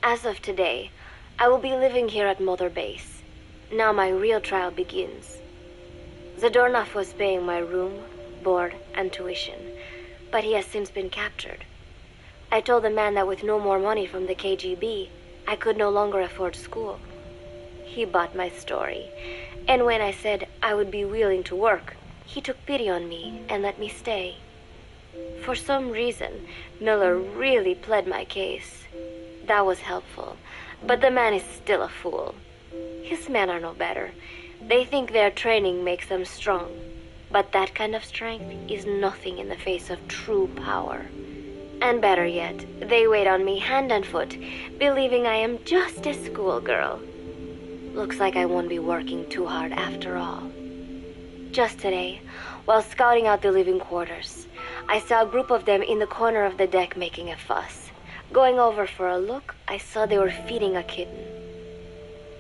As of today, I will be living here at Mother Base. Now my real trial begins. Zadornov was paying my room, board, and tuition, but he has since been captured. I told the man that with no more money from the KGB, I could no longer afford school. He bought my story, and when I said I would be willing to work, he took pity on me and let me stay. For some reason, Miller really pled my case. That was helpful, but the man is still a fool. His men are no better. They think their training makes them strong, but that kind of strength is nothing in the face of true power. And better yet, they wait on me hand and foot, believing I am just a schoolgirl. Looks like I won't be working too hard after all. Just today, while scouting out the living quarters, I saw a group of them in the corner of the deck making a fuss. Going over for a look, I saw they were feeding a kitten.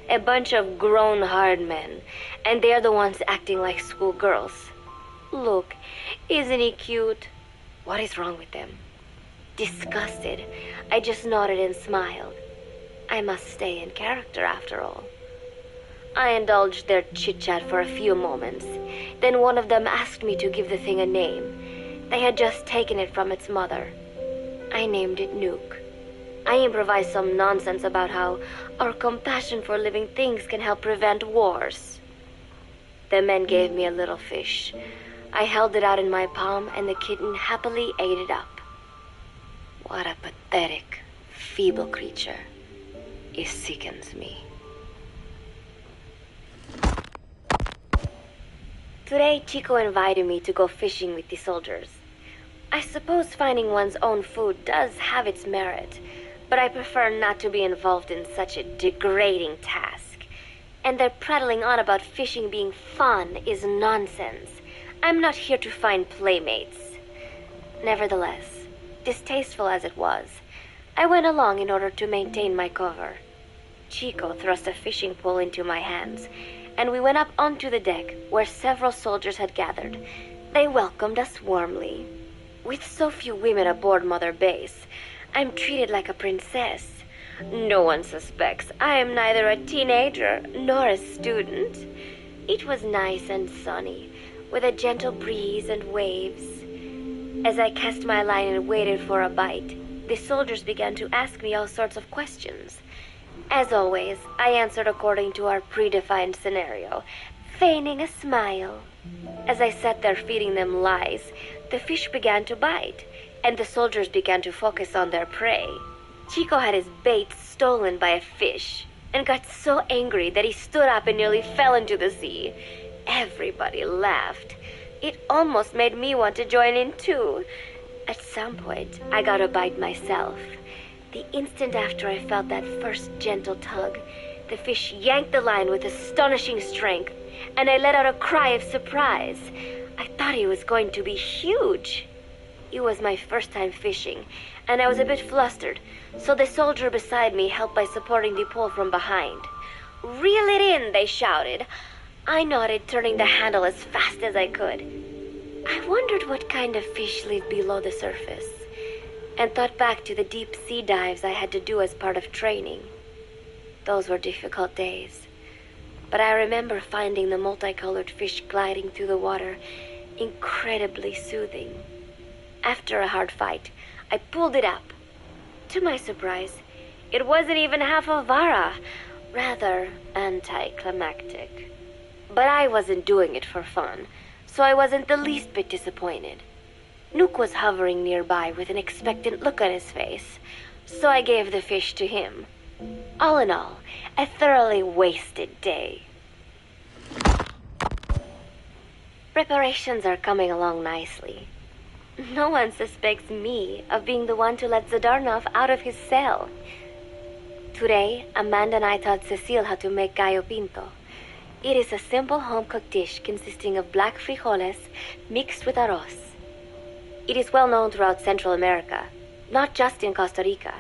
A bunch of grown hard men, and they're the ones acting like schoolgirls. Look, isn't he cute? What is wrong with them? Disgusted, I just nodded and smiled. I must stay in character after all. I indulged their chit-chat for a few moments. Then one of them asked me to give the thing a name. They had just taken it from its mother. I named it Nuke. I improvised some nonsense about how our compassion for living things can help prevent wars. The men gave me a little fish. I held it out in my palm, and the kitten happily ate it up. What a pathetic, feeble creature. It sickens me. Today, Chico invited me to go fishing with the soldiers. I suppose finding one's own food does have its merit, but I prefer not to be involved in such a degrading task. And their prattling on about fishing being fun is nonsense. I'm not here to find playmates. Nevertheless, distasteful as it was, I went along in order to maintain my cover. Chico thrust a fishing pole into my hands, and we went up onto the deck where several soldiers had gathered. They welcomed us warmly. With so few women aboard Mother Base, I'm treated like a princess. No one suspects I am neither a teenager nor a student. It was nice and sunny, with a gentle breeze and waves. As I cast my line and waited for a bite, the soldiers began to ask me all sorts of questions. As always, I answered according to our predefined scenario, feigning a smile. As I sat there feeding them lies, the fish began to bite, and the soldiers began to focus on their prey. Chico had his bait stolen by a fish, and got so angry that he stood up and nearly fell into the sea. Everybody laughed. It almost made me want to join in too. At some point, I got a bite myself. The instant after I felt that first gentle tug, the fish yanked the line with astonishing strength, and I let out a cry of surprise. I thought he was going to be huge. It was my first time fishing, and I was a bit flustered, so the soldier beside me helped by supporting the pole from behind. "Reel it in," they shouted. I nodded, turning the handle as fast as I could. I wondered what kind of fish lived below the surface, and thought back to the deep sea dives I had to do as part of training. Those were difficult days, but I remember finding the multicolored fish gliding through the water incredibly soothing. After a hard fight, I pulled it up. To my surprise, it wasn't even half a vara, rather anticlimactic. But I wasn't doing it for fun, so I wasn't the least bit disappointed. Nook was hovering nearby with an expectant look on his face, so I gave the fish to him. All in all, a thoroughly wasted day. Preparations are coming along nicely. No one suspects me of being the one to let Zadornov out of his cell. Today, Amanda and I taught Cecile how to make gallo pinto. It is a simple home-cooked dish consisting of black frijoles mixed with arroz. It is well known throughout Central America, not just in Costa Rica,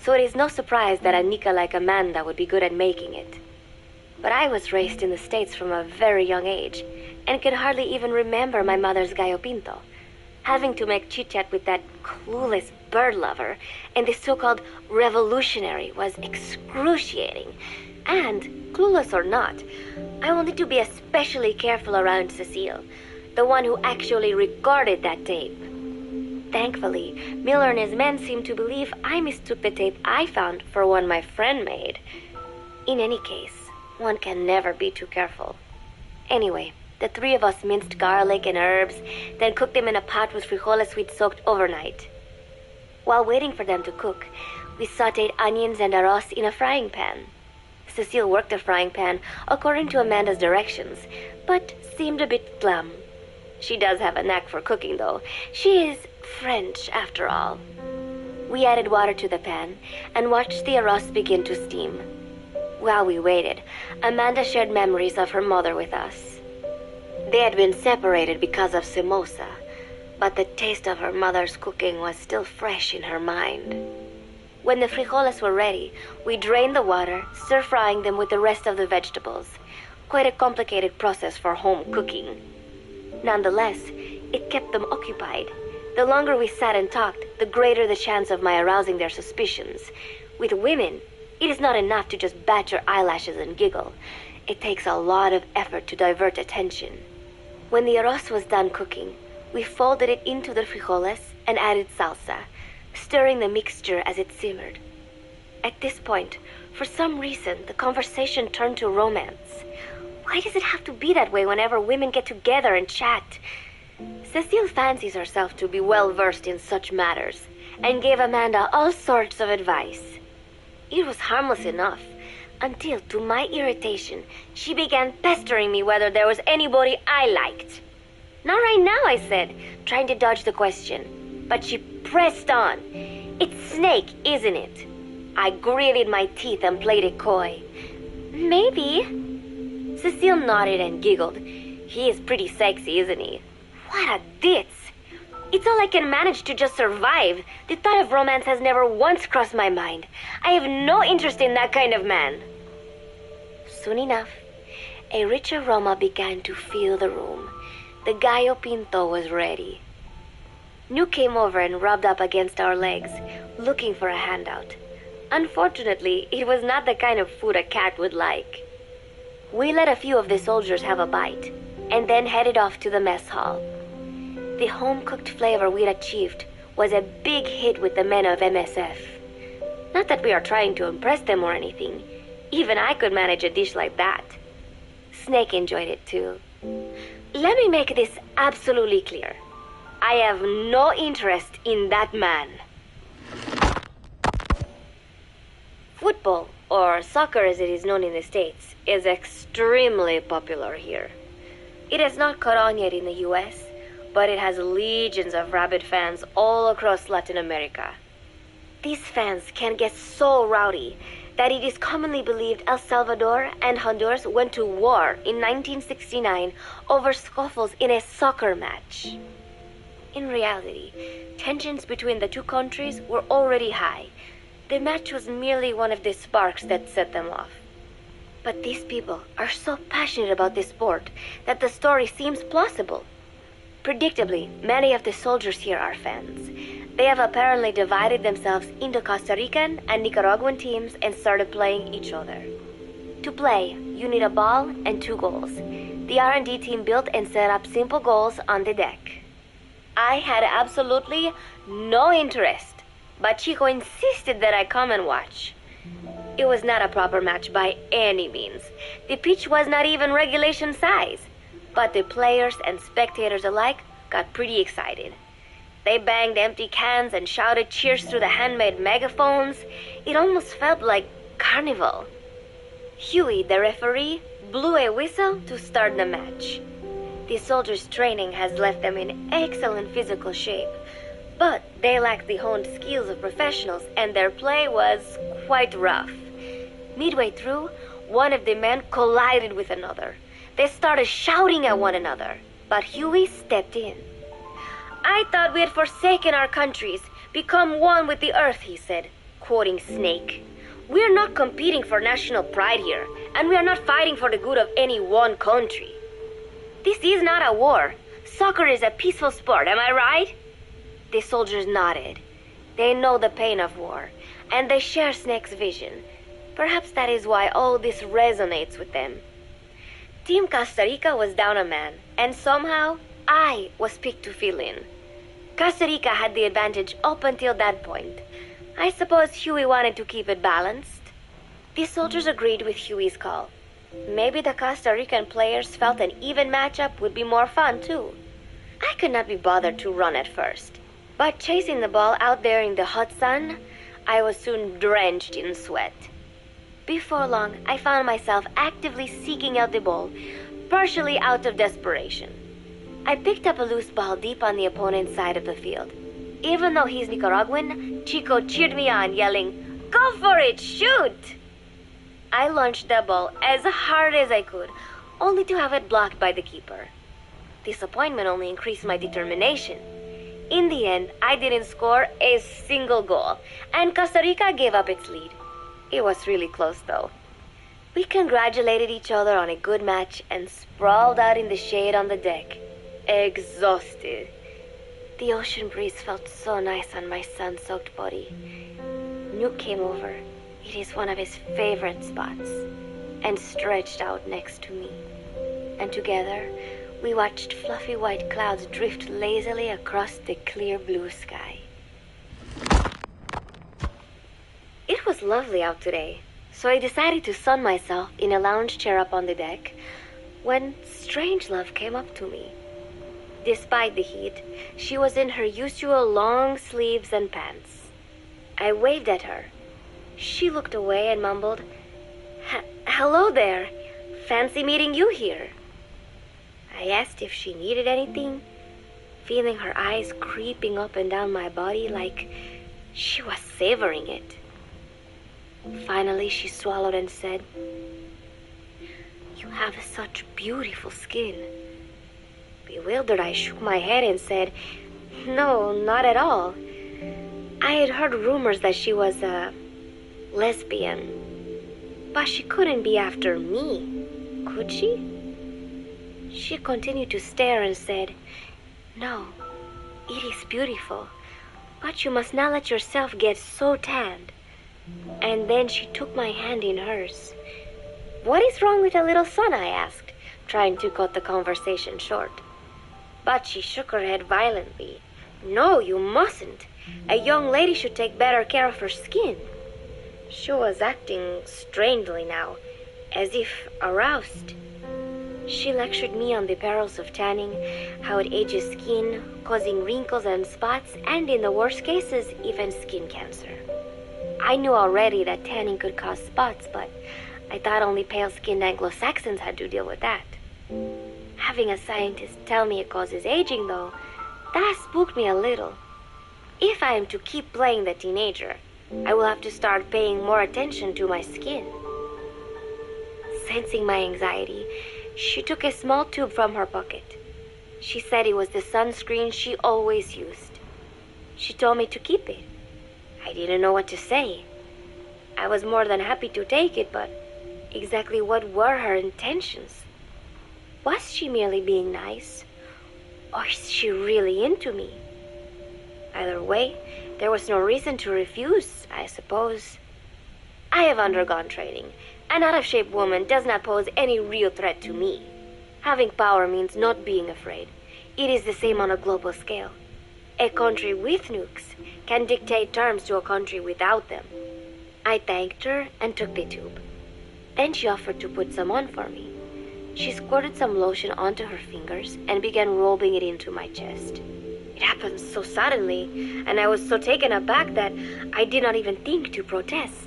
so it is no surprise that a Nica like Amanda would be good at making it. But I was raised in the States from a very young age, and could hardly even remember my mother's gallo pinto. Having to make chit-chat with that clueless bird lover and the so-called revolutionary was excruciating. And, clueless or not, I wanted to be especially careful around Cecile, the one who actually recorded that tape. Thankfully, Miller and his men seemed to believe I mistook the tape I found for one my friend made. In any case, one can never be too careful. Anyway, the three of us minced garlic and herbs, then cooked them in a pot with frijoles we'd soaked overnight. While waiting for them to cook, we sautéed onions and arroz in a frying pan. Cecile worked the frying pan according to Amanda's directions, but seemed a bit glum. She does have a knack for cooking, though. She is French, after all. We added water to the pan and watched the arroz begin to steam. While we waited, Amanda shared memories of her mother with us. They had been separated because of Simosa, but the taste of her mother's cooking was still fresh in her mind. When the frijoles were ready, we drained the water, stir-frying them with the rest of the vegetables. Quite a complicated process for home cooking. Nonetheless, it kept them occupied. The longer we sat and talked, the greater the chance of my arousing their suspicions. With women, it is not enough to just bat your eyelashes and giggle. It takes a lot of effort to divert attention. When the arroz was done cooking, we folded it into the frijoles and added salsa, stirring the mixture as it simmered. At this point, for some reason, the conversation turned to romance. Why does it have to be that way whenever women get together and chat? Cecile fancies herself to be well-versed in such matters, and gave Amanda all sorts of advice. It was harmless enough, until, to my irritation, she began pestering me whether there was anybody I liked. Not right now, I said, trying to dodge the question. But she pressed on. It's Snake, isn't it? I gritted my teeth and played it coy. Maybe. Cecile nodded and giggled. He is pretty sexy, isn't he? What a ditz. It's all I can manage to just survive. The thought of romance has never once crossed my mind. I have no interest in that kind of man. Soon enough, a rich aroma began to fill the room. The gallo pinto was ready. New came over and rubbed up against our legs, looking for a handout. Unfortunately, it was not the kind of food a cat would like. We let a few of the soldiers have a bite, and then headed off to the mess hall. The home-cooked flavor we'd achieved was a big hit with the men of MSF. Not that we are trying to impress them or anything. Even I could manage a dish like that. Snake enjoyed it too. Let me make this absolutely clear. I have no interest in that man. Football, or soccer as it is known in the States, is extremely popular here. It has not caught on yet in the US, but it has legions of rabid fans all across Latin America. These fans can get so rowdy that it is commonly believed El Salvador and Honduras went to war in 1969 over scuffles in a soccer match. In reality, tensions between the two countries were already high. The match was merely one of the sparks that set them off. But these people are so passionate about this sport that the story seems plausible. Predictably, many of the soldiers here are fans. They have apparently divided themselves into Costa Rican and Nicaraguan teams and started playing each other. To play, you need a ball and 2 goals. The R&D team built and set up simple goals on the deck. I had absolutely no interest, but Chico insisted that I come and watch. It was not a proper match by any means. The pitch was not even regulation size, but the players and spectators alike got pretty excited. They banged empty cans and shouted cheers through the handmade megaphones. It almost felt like carnival. Huey, the referee, blew a whistle to start the match. The soldiers' training has left them in excellent physical shape, but they lacked the honed skills of professionals and their play was quite rough. Midway through, one of the men collided with another. They started shouting at one another, but Huey stepped in. I thought we had forsaken our countries, become one with the earth, he said, quoting Snake. We are not competing for national pride here, and we are not fighting for the good of any one country. This is not a war, Soccer is a peaceful sport, am I right? The soldiers nodded. They know the pain of war, and they share Snake's vision. Perhaps that is why all this resonates with them. Team Costa Rica was down a man, and somehow I was picked to fill in. Costa Rica had the advantage up until that point. I suppose Huey wanted to keep it balanced. The soldiers agreed with Huey's call. Maybe the Costa Rican players felt an even matchup would be more fun, too. I could not be bothered to run at first, but chasing the ball out there in the hot sun, I was soon drenched in sweat. Before long, I found myself actively seeking out the ball, partially out of desperation. I picked up a loose ball deep on the opponent's side of the field. Even though he's Nicaraguan, Chico cheered me on, yelling, "Go for it, shoot!" I launched the ball as hard as I could, only to have it blocked by the keeper. Disappointment only increased my determination. In the end, I didn't score a single goal, and Costa Rica gave up its lead. It was really close, though. We congratulated each other on a good match and sprawled out in the shade on the deck, exhausted. The ocean breeze felt so nice on my sun-soaked body. Nuke came over. It is one of his favorite spots, and stretched out next to me. And together, we watched fluffy white clouds drift lazily across the clear blue sky. It was lovely out today, so I decided to sun myself in a lounge chair up on the deck when Strangelove came up to me. Despite the heat, she was in her usual long sleeves and pants. I waved at her. She looked away and mumbled, "Hello there. Fancy meeting you here." I asked if she needed anything, feeling her eyes creeping up and down my body like she was savoring it. Finally, she swallowed and said, "You have such beautiful skin." Bewildered, I shook my head and said, "No, not at all. I had heard rumors that she was a lesbian, but she couldn't be after me, could she?" She continued to stare and said, "No, it is beautiful, but you must not let yourself get so tanned." And then she took my hand in hers. "What is wrong with a little sun?" I asked, trying to cut the conversation short. But she shook her head violently. "No, you mustn't. A young lady should take better care of her skin." She was acting strangely now, as if aroused. She lectured me on the perils of tanning, how it ages skin, causing wrinkles and spots, and in the worst cases, even skin cancer. I knew already that tanning could cause spots, but I thought only pale-skinned Anglo-Saxons had to deal with that. Having a scientist tell me it causes aging, though, that spooked me a little. If I am to keep playing the teenager, I will have to start paying more attention to my skin. Sensing my anxiety, she took a small tube from her pocket. She said it was the sunscreen she always used. She told me to keep it. I didn't know what to say. I was more than happy to take it, but exactly what were her intentions? Was she merely being nice? Or is she really into me? Either way, there was no reason to refuse, I suppose. I have undergone training. An out-of-shape woman does not pose any real threat to me. Having power means not being afraid. It is the same on a global scale. A country with nukes can dictate terms to a country without them. I thanked her and took the tube. Then she offered to put some on for me. She squirted some lotion onto her fingers and began rolling it into my chest. It happened so suddenly, and I was so taken aback that I did not even think to protest.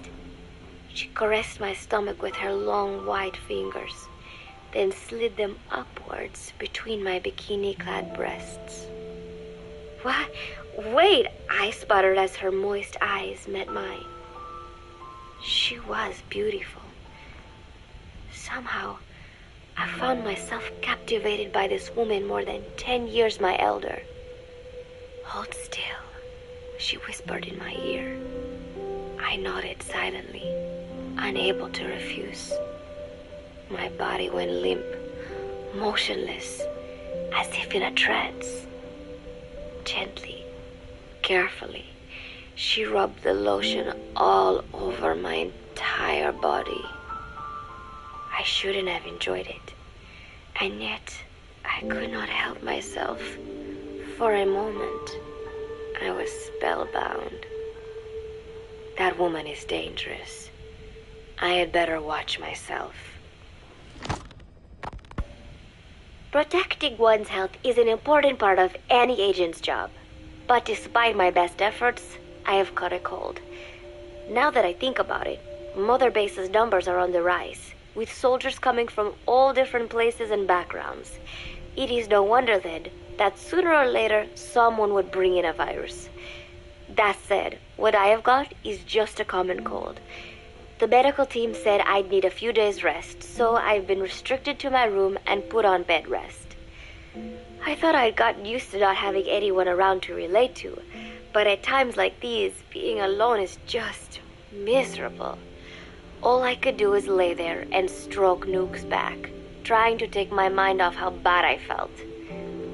She caressed my stomach with her long white fingers, then slid them upwards between my bikini-clad breasts. "What? Wait," I sputtered as her moist eyes met mine. She was beautiful. Somehow, I found myself captivated by this woman more than 10 years my elder. "Hold still," she whispered in my ear. I nodded silently, unable to refuse. My body went limp, motionless, as if in a trance. Gently, carefully, she rubbed the lotion all over my entire body. I shouldn't have enjoyed it, and yet I could not help myself. For a moment, I was spellbound. That woman is dangerous. I had better watch myself. Protecting one's health is an important part of any agent's job. But despite my best efforts, I have caught a cold. Now that I think about it, Mother Base's numbers are on the rise, with soldiers coming from all different places and backgrounds. It is no wonder then that sooner or later someone would bring in a virus. That said, what I have got is just a common cold. The medical team said I'd need a few days rest, so I've been restricted to my room and put on bed rest. I thought I'd gotten used to not having anyone around to relate to, but at times like these, being alone is just miserable. All I could do is lay there and stroke Nook's back, trying to take my mind off how bad I felt.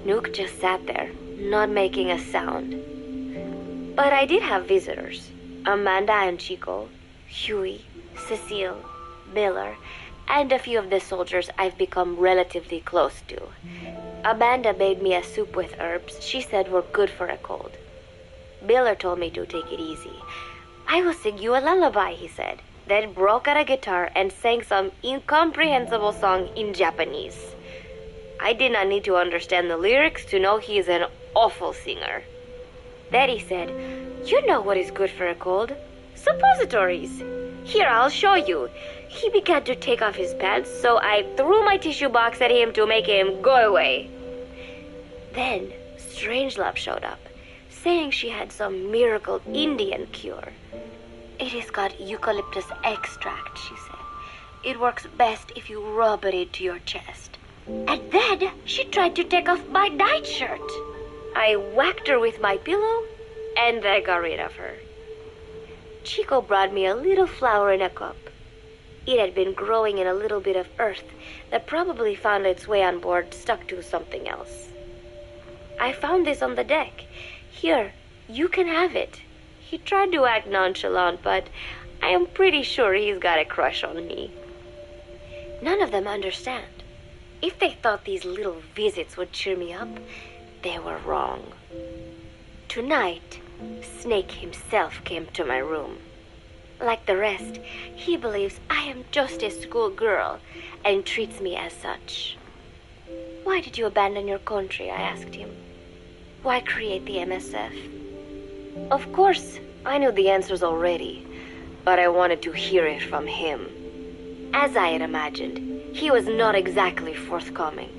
Nook just sat there, not making a sound. But I did have visitors. Amanda and Chico, Huey, Cecile, Miller, and a few of the soldiers I've become relatively close to. Amanda made me a soup with herbs she said were good for a cold. Miller told me to take it easy. I will sing you a lullaby, he said, then broke out a guitar and sang some incomprehensible song in Japanese. I did not need to understand the lyrics to know he is an awful singer. Then he said, "You know what is good for a cold? Suppositories. Here, I'll show you." He began to take off his pants, so I threw my tissue box at him to make him go away. Then Strangelove showed up, saying she had some miracle Indian cure. "It has got eucalyptus extract," she said. "It works best if you rub it into your chest." And then she tried to take off my nightshirt. I whacked her with my pillow, and I got rid of her. Chico brought me a little flower in a cup. It had been growing in a little bit of earth that probably found its way on board stuck to something else. "I found this on the deck. Here, you can have it." He tried to act nonchalant, but I am pretty sure he's got a crush on me. None of them understand. If they thought these little visits would cheer me up, they were wrong. Tonight, Snake himself came to my room. Like the rest, he believes I am just a schoolgirl and treats me as such. "Why did you abandon your country?" I asked him. "Why create the MSF?" Of course, I knew the answers already, but I wanted to hear it from him. As I had imagined, he was not exactly forthcoming.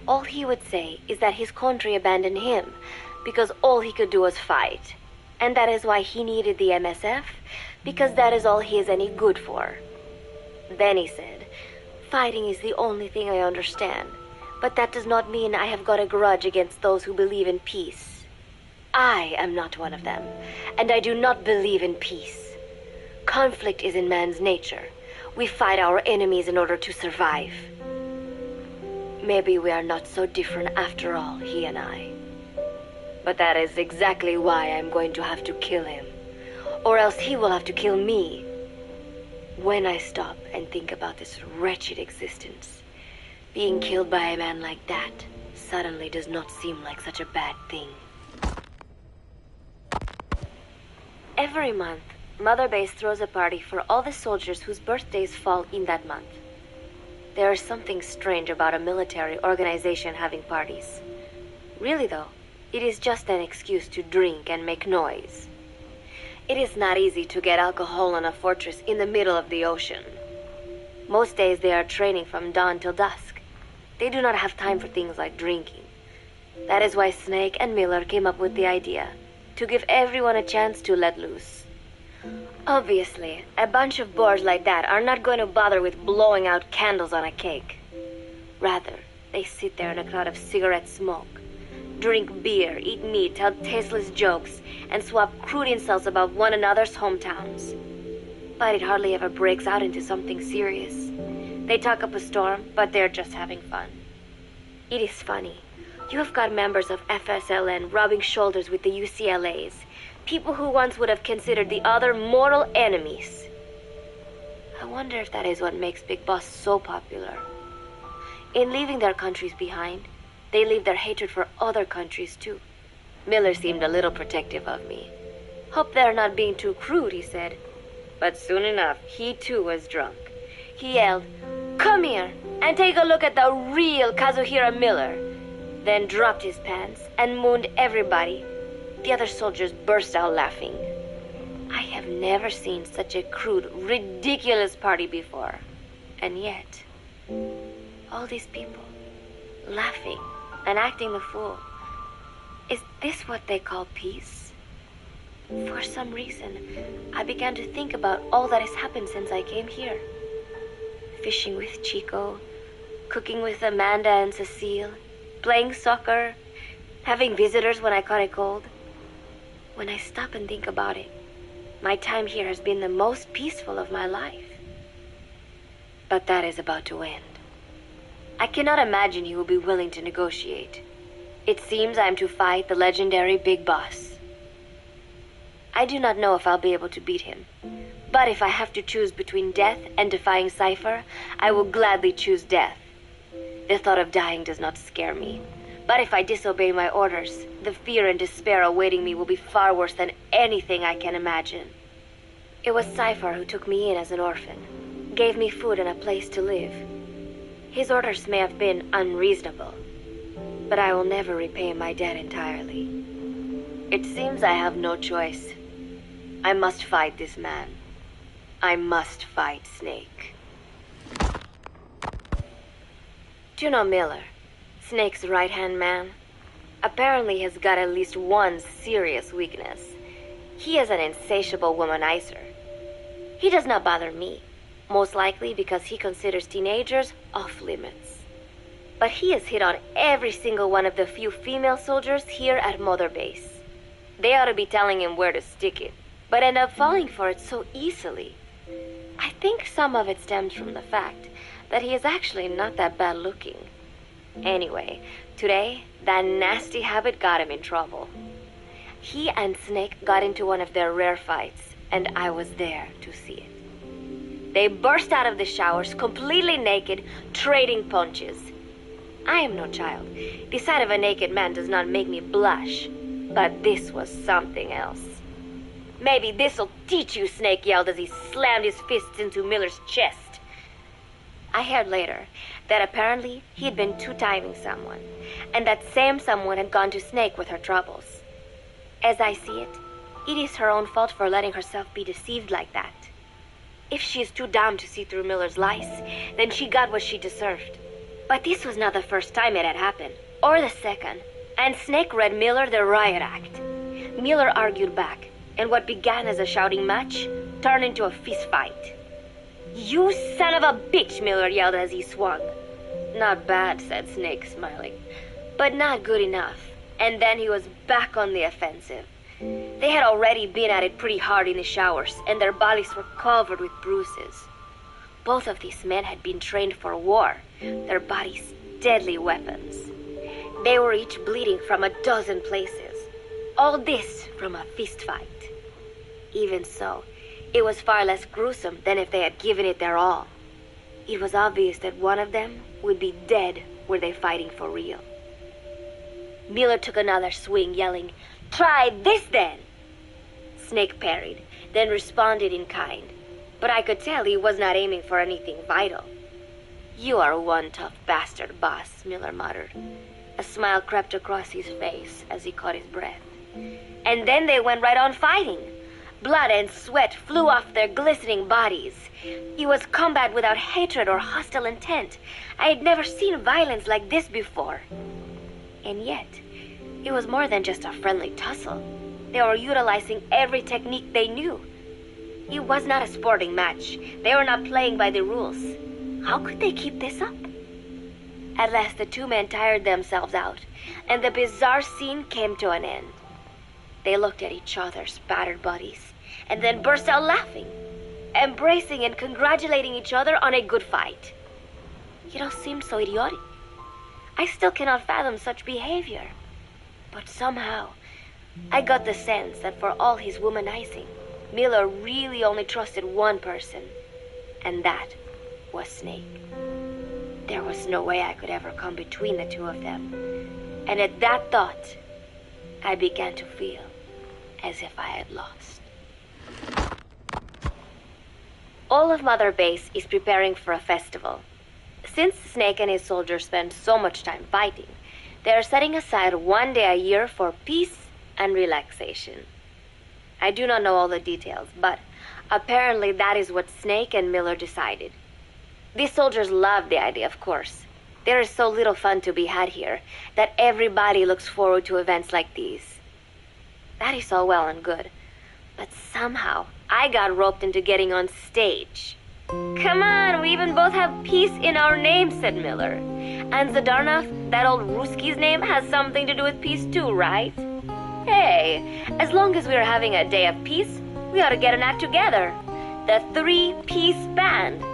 All he would say is that his country abandoned him because all he could do was fight, and that is why he needed the MSF, because that is all he is any good for. Then he said, "Fighting is the only thing I understand, but that does not mean I have got a grudge against those who believe in peace. I am not one of them, and I do not believe in peace. Conflict is in man's nature. We fight our enemies in order to survive. Maybe we are not so different after all, he and I. But that is exactly why I'm going to have to kill him, or else he will have to kill me. When I stop and think about this wretched existence, being killed by a man like that suddenly does not seem like such a bad thing." Every month, Mother Base throws a party for all the soldiers whose birthdays fall in that month. There is something strange about a military organization having parties. Really though, it is just an excuse to drink and make noise. It is not easy to get alcohol on a fortress in the middle of the ocean. Most days they are training from dawn till dusk. They do not have time for things like drinking. That is why Snake and Miller came up with the idea, to give everyone a chance to let loose. Obviously, a bunch of boors like that are not going to bother with blowing out candles on a cake. Rather, they sit there in a cloud of cigarette smoke, drink beer, eat meat, tell tasteless jokes, and swap crude insults about one another's hometowns. But it hardly ever breaks out into something serious. They talk up a storm, but they're just having fun. It is funny. You have got members of FSLN rubbing shoulders with the UCLAs, people who once would have considered the other mortal enemies. I wonder if that is what makes Big Boss so popular. In leaving their countries behind, they leave their hatred for other countries too. Miller seemed a little protective of me. Hope they're not being too crude, he said. But soon enough, he too was drunk. He yelled, "Come here and take a look at the real Kazuhira Miller," then dropped his pants and mooned everybody. The other soldiers burst out laughing. I have never seen such a crude, ridiculous party before. And yet, all these people, laughing and acting the fool. Is this what they call peace? For some reason, I began to think about all that has happened since I came here. Fishing with Chico, cooking with Amanda and Cecile, playing soccer, having visitors when I caught a cold. When I stop and think about it, my time here has been the most peaceful of my life. But that is about to end. I cannot imagine he will be willing to negotiate. It seems I am to fight the legendary Big Boss. I do not know if I'll be able to beat him. But if I have to choose between death and defying Cypher, I will gladly choose death. The thought of dying does not scare me. But if I disobey my orders, the fear and despair awaiting me will be far worse than anything I can imagine. It was Cypher who took me in as an orphan, gave me food and a place to live. His orders may have been unreasonable, but I will never repay my debt entirely. It seems I have no choice. I must fight this man. I must fight Snake. Do you know Miller, Snake's right-hand man? Apparently has got at least one serious weakness. He is an insatiable womanizer. He does not bother me, most likely because he considers teenagers off-limits. But he has hit on every single one of the few female soldiers here at Mother Base. They ought to be telling him where to stick it, but end up falling for it so easily. I think some of it stems from the fact that he is actually not that bad looking. Anyway, today, that nasty habit got him in trouble. He and Snake got into one of their rare fights, and I was there to see it. They burst out of the showers, completely naked, trading punches. I am no child. The sight of a naked man does not make me blush, but this was something else. "Maybe this'll teach you," Snake yelled as he slammed his fists into Miller's chest. I heard later that apparently he had been two-timing someone, and that same someone had gone to Snake with her troubles. As I see it, it is her own fault for letting herself be deceived like that. If she is too dumb to see through Miller's lies, then she got what she deserved. But this was not the first time it had happened, or the second, and Snake read Miller the riot act. Miller argued back, and what began as a shouting match turned into a fist fight. "You son of a bitch," Miller yelled as he swung. "Not bad," said Snake, smiling, "but not good enough." And then he was back on the offensive. They had already been at it pretty hard in the showers, and their bodies were covered with bruises. Both of these men had been trained for war, their bodies deadly weapons. They were each bleeding from a dozen places. All this from a fist fight. Even so, it was far less gruesome than if they had given it their all. It was obvious that one of them would be dead were they fighting for real. Miller took another swing, yelling, "Try this then!" Snake parried, then responded in kind, but I could tell he was not aiming for anything vital. "You are one tough bastard, boss," Miller muttered. A smile crept across his face as he caught his breath. And then they went right on fighting. Blood and sweat flew off their glistening bodies. It was combat without hatred or hostile intent. I had never seen violence like this before. And yet, it was more than just a friendly tussle. They were utilizing every technique they knew. It was not a sporting match. They were not playing by the rules. How could they keep this up? At last, the two men tired themselves out, and the bizarre scene came to an end. They looked at each other's battered bodies, and then burst out laughing, embracing and congratulating each other on a good fight. It all seemed so idiotic. I still cannot fathom such behavior. But somehow, I got the sense that for all his womanizing, Miller really only trusted one person, and that was Snake. There was no way I could ever come between the two of them, and at that thought, I began to feel as if I had lost. All of Mother Base is preparing for a festival. Since Snake and his soldiers spend so much time fighting, they are setting aside one day a year for peace and relaxation. I do not know all the details, but apparently that is what Snake and Miller decided. These soldiers love the idea, of course. There is so little fun to be had here that everybody looks forward to events like these. That is all well and good, but somehow I got roped into getting on stage. Come on, we even both have peace in our name, said Miller. And Zadarnov, that old Ruski's name, has something to do with peace too, right? Hey, as long as we're having a day of peace, we ought to get an act together. The Three-Piece Band.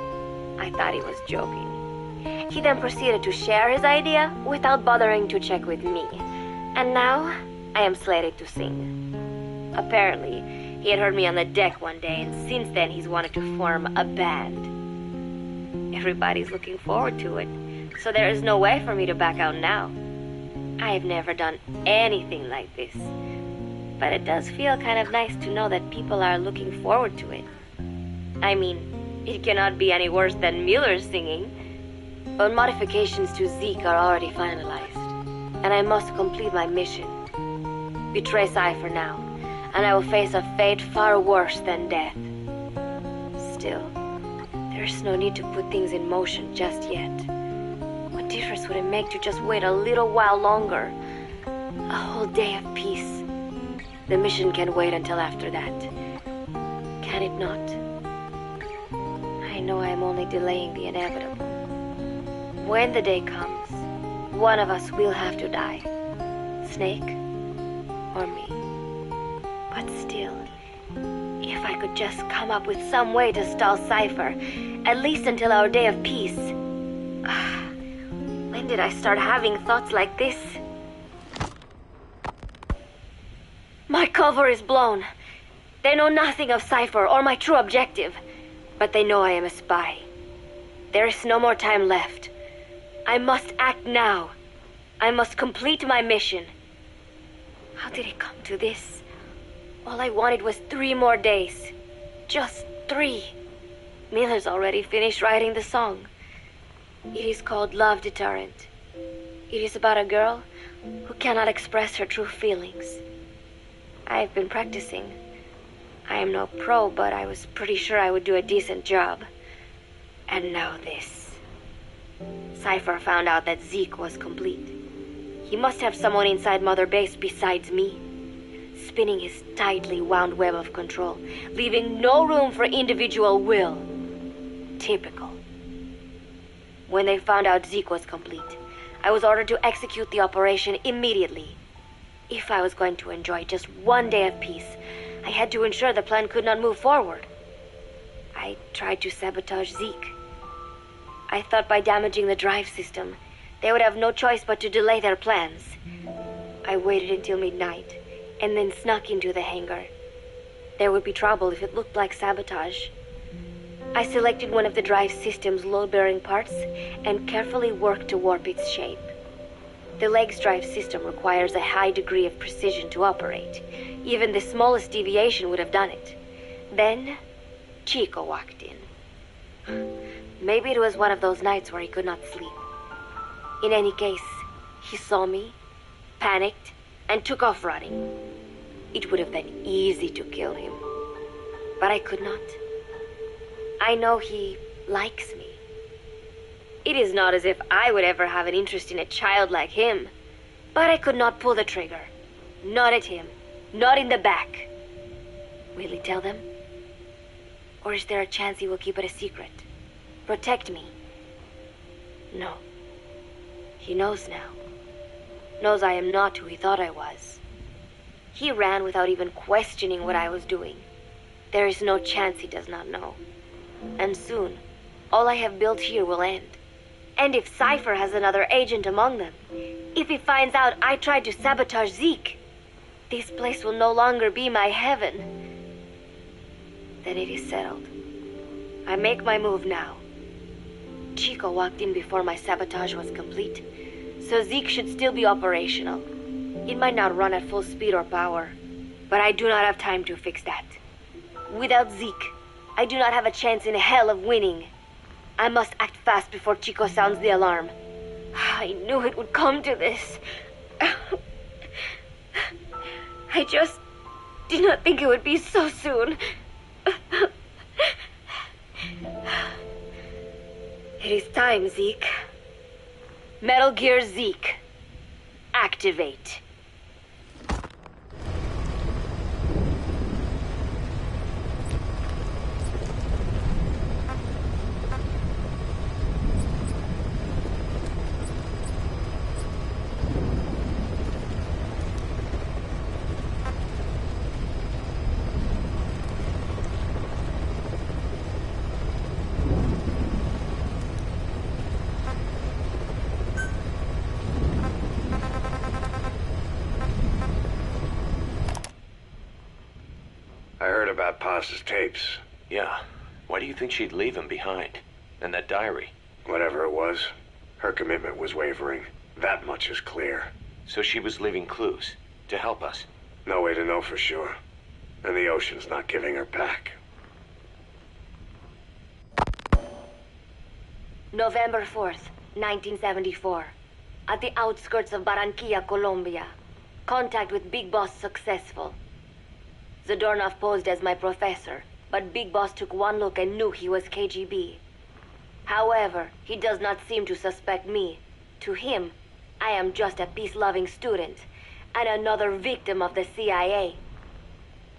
I thought he was joking. He then proceeded to share his idea without bothering to check with me. And now, I am slated to sing. Apparently, he had heard me on the deck one day, and since then he's wanted to form a band. Everybody's looking forward to it, so there is no way for me to back out now. I have never done anything like this, but it does feel kind of nice to know that people are looking forward to it. I mean, it cannot be any worse than Miller's singing, but modifications to Zeke are already finalized, and I must complete my mission. Betray Cypher now, and I will face a fate far worse than death. Still, there's no need to put things in motion just yet. What difference would it make to just wait a little while longer? A whole day of peace. The mission can wait until after that. Can it not? I know I am only delaying the inevitable. When the day comes, one of us will have to die. Snake or me. But still, if I could just come up with some way to stall Cypher, at least until our day of peace. When did I start having thoughts like this? My cover is blown. They know nothing of Cypher or my true objective, but they know I am a spy. There is no more time left. I must act now. I must complete my mission. How did it come to this? All I wanted was 3 more days. Just 3. Miller's already finished writing the song. It is called Love Deterrent. It is about a girl who cannot express her true feelings. I have been practicing. I am no pro, but I was pretty sure I would do a decent job. And now this. Cypher found out that Zeke was complete. He must have someone inside Mother Base besides me, spinning his tightly wound web of control, leaving no room for individual will. Typical. When they found out Zeke was complete, I was ordered to execute the operation immediately. If I was going to enjoy just one day of peace, I had to ensure the plan could not move forward. I tried to sabotage Zeke. I thought by damaging the drive system, they would have no choice but to delay their plans. I waited until midnight, and then snuck into the hangar. There would be trouble if it looked like sabotage. I selected one of the drive system's load-bearing parts and carefully worked to warp its shape. The leg's drive system requires a high degree of precision to operate. Even the smallest deviation would have done it. Then, Chico walked in. Maybe it was one of those nights where he could not sleep. In any case, he saw me, panicked, and took off running. It would have been easy to kill him, but I could not. I know he likes me. It is not as if I would ever have an interest in a child like him, but I could not pull the trigger. Not at him, not in the back. Will he tell them? Or is there a chance he will keep it a secret? Protect me? No. He knows now. Knows I am not who he thought I was. He ran without even questioning what I was doing. There is no chance he does not know. And soon, all I have built here will end. And if Cypher has another agent among them, if he finds out I tried to sabotage Zeke, this place will no longer be my heaven. Then it is settled. I make my move now. Chico walked in before my sabotage was complete, so Zeke should still be operational. It might not run at full speed or power, but I do not have time to fix that. Without Zeke, I do not have a chance in hell of winning. I must act fast before Chico sounds the alarm. I knew it would come to this. I just did not think it would be so soon. It is time, Zeke. Metal Gear Zeke. Activate. I heard about Paz's tapes. Yeah. Why do you think she'd leave him behind? And that diary? Whatever it was, her commitment was wavering. That much is clear. So she was leaving clues to help us. No way to know for sure. And the ocean's not giving her back. November 4th, 1974. At the outskirts of Barranquilla, Colombia. Contact with Big Boss successful. Zadornov posed as my professor, but Big Boss took one look and knew he was KGB. However, he does not seem to suspect me. To him, I am just a peace-loving student, and another victim of the CIA.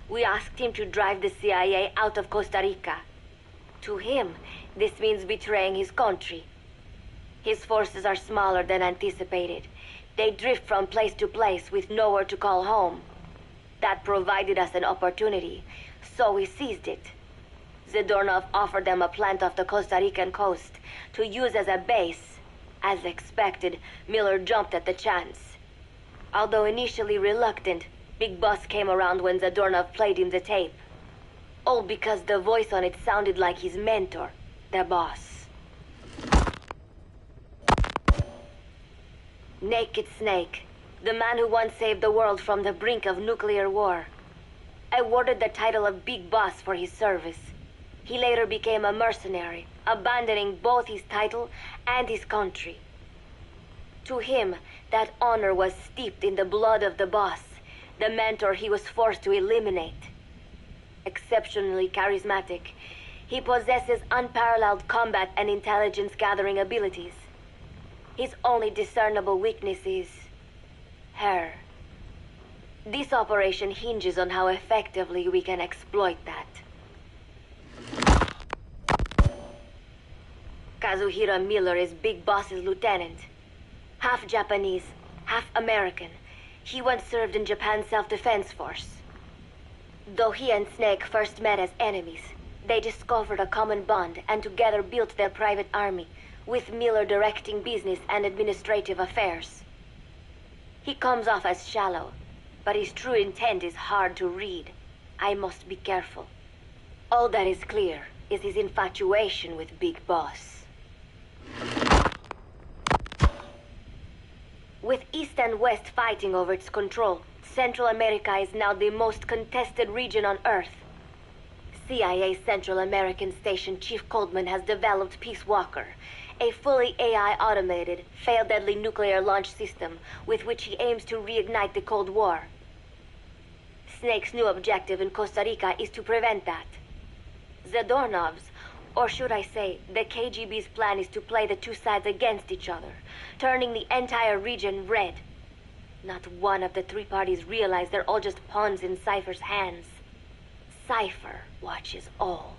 We asked him to drive the CIA out of Costa Rica. To him, this means betraying his country. His forces are smaller than anticipated. They drift from place to place with nowhere to call home. That provided us an opportunity, so we seized it. Zadornov offered them a plant off the Costa Rican coast to use as a base. As expected, Miller jumped at the chance. Although initially reluctant, Big Boss came around when Zadornov played him the tape. All because the voice on it sounded like his mentor, the boss. Naked Snake. The man who once saved the world from the brink of nuclear war. Awarded the title of Big Boss for his service. He later became a mercenary, abandoning both his title and his country. To him, that honor was steeped in the blood of the boss, the mentor he was forced to eliminate. Exceptionally charismatic, he possesses unparalleled combat and intelligence-gathering abilities. His only discernible weakness is her. This operation hinges on how effectively we can exploit that. Kazuhira Miller is Big Boss's lieutenant. Half Japanese, half American. He once served in Japan's self-defense force. Though he and Snake first met as enemies, they discovered a common bond and together built their private army, with Miller directing business and administrative affairs. He comes off as shallow, but his true intent is hard to read. I must be careful. All that is clear is his infatuation with Big Boss. With East and West fighting over its control, Central America is now the most contested region on Earth. CIA Central American Station Chief Coldman has developed Peace Walker, a fully AI-automated, fail-deadly nuclear launch system with which he aims to reignite the Cold War. Snake's new objective in Costa Rica is to prevent that. Zadornov's, or should I say, the KGB's plan is to play the two sides against each other, turning the entire region red. Not one of the three parties realize they're all just pawns in Cypher's hands. Cypher watches all.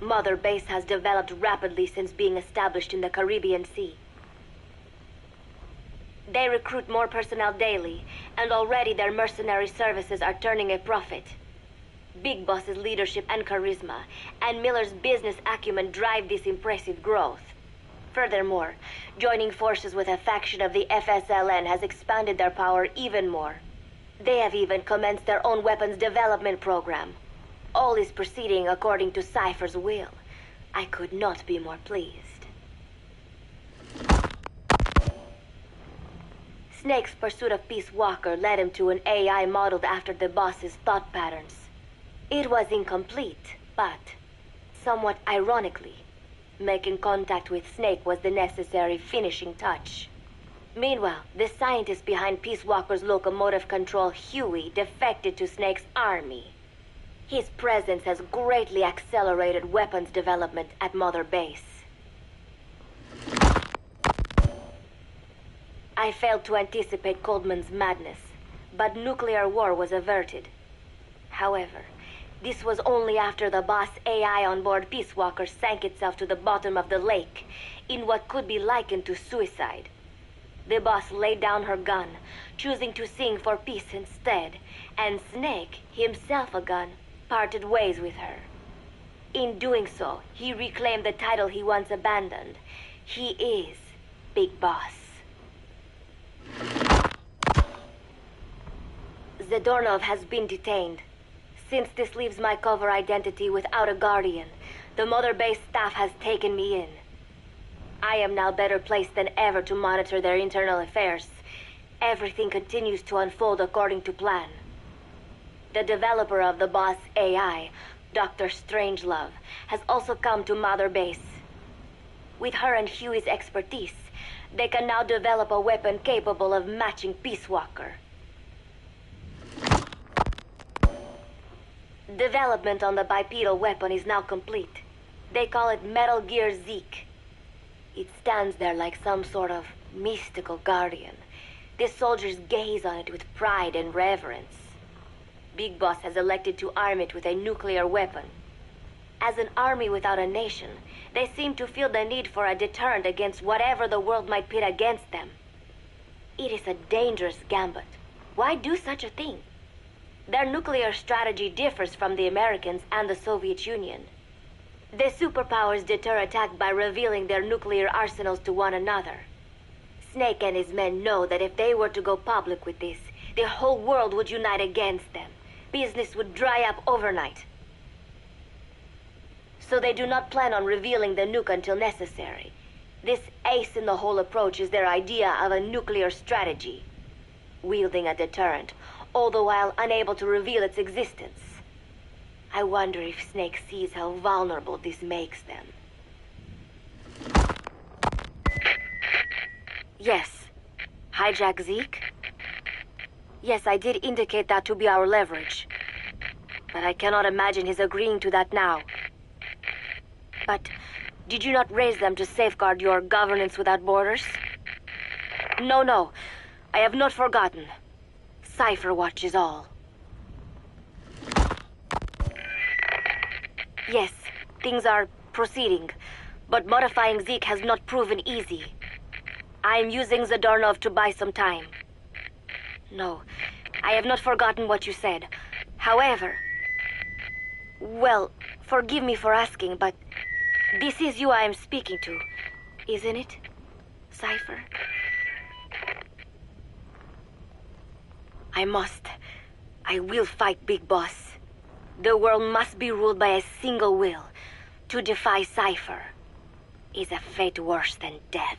Mother Base has developed rapidly since being established in the Caribbean Sea. They recruit more personnel daily, and already their mercenary services are turning a profit. Big Boss's leadership and charisma, and Miller's business acumen drive this impressive growth. Furthermore, joining forces with a faction of the FSLN has expanded their power even more. They have even commenced their own weapons development program. All is proceeding according to Cypher's will. I could not be more pleased. Snake's pursuit of Peace Walker led him to an AI modeled after the boss's thought patterns. It was incomplete, but, somewhat ironically, making contact with Snake was the necessary finishing touch. Meanwhile, the scientist behind Peace Walker's locomotive control, Huey, defected to Snake's army. His presence has greatly accelerated weapons development at Mother Base. I failed to anticipate Coldman's madness, but nuclear war was averted. However, this was only after the boss AI on board Peace Walker sank itself to the bottom of the lake in what could be likened to suicide. The boss laid down her gun, choosing to sing for peace instead, and Snake, himself a gun, parted ways with her. In doing so, he reclaimed the title he once abandoned. He is Big Boss. Zadornov has been detained. Since this leaves my cover identity without a guardian, the Mother Base staff has taken me in. I am now better placed than ever to monitor their internal affairs. Everything continues to unfold according to plan. The developer of the boss AI, Dr. Strangelove, has also come to Mother Base. With her and Huey's expertise, they can now develop a weapon capable of matching Peace Walker. Development on the bipedal weapon is now complete. They call it Metal Gear Zeke. It stands there like some sort of mystical guardian. The soldiers gaze on it with pride and reverence. Big Boss has elected to arm it with a nuclear weapon. As an army without a nation, they seem to feel the need for a deterrent against whatever the world might pit against them. It is a dangerous gambit. Why do such a thing? Their nuclear strategy differs from the Americans and the Soviet Union. The superpowers deter attack by revealing their nuclear arsenals to one another. Snake and his men know that if they were to go public with this, the whole world would unite against them. Business would dry up overnight. So they do not plan on revealing the nuke until necessary. This ace-in-the-hole approach is their idea of a nuclear strategy. Wielding a deterrent, all the while unable to reveal its existence. I wonder if Snake sees how vulnerable this makes them. Yes. Hijack Zeke? Yes, I did indicate that to be our leverage. But I cannot imagine his agreeing to that now. But did you not raise them to safeguard your governance without borders? No. I have not forgotten. Cypher watches all. Yes, things are proceeding, but modifying Zeke has not proven easy. I am using Zadornov to buy some time. No, I have not forgotten what you said. However... Well, forgive me for asking, but this is you I am speaking to, isn't it, Cypher? I will fight Big Boss. The world must be ruled by a single will. To defy Cypher is a fate worse than death.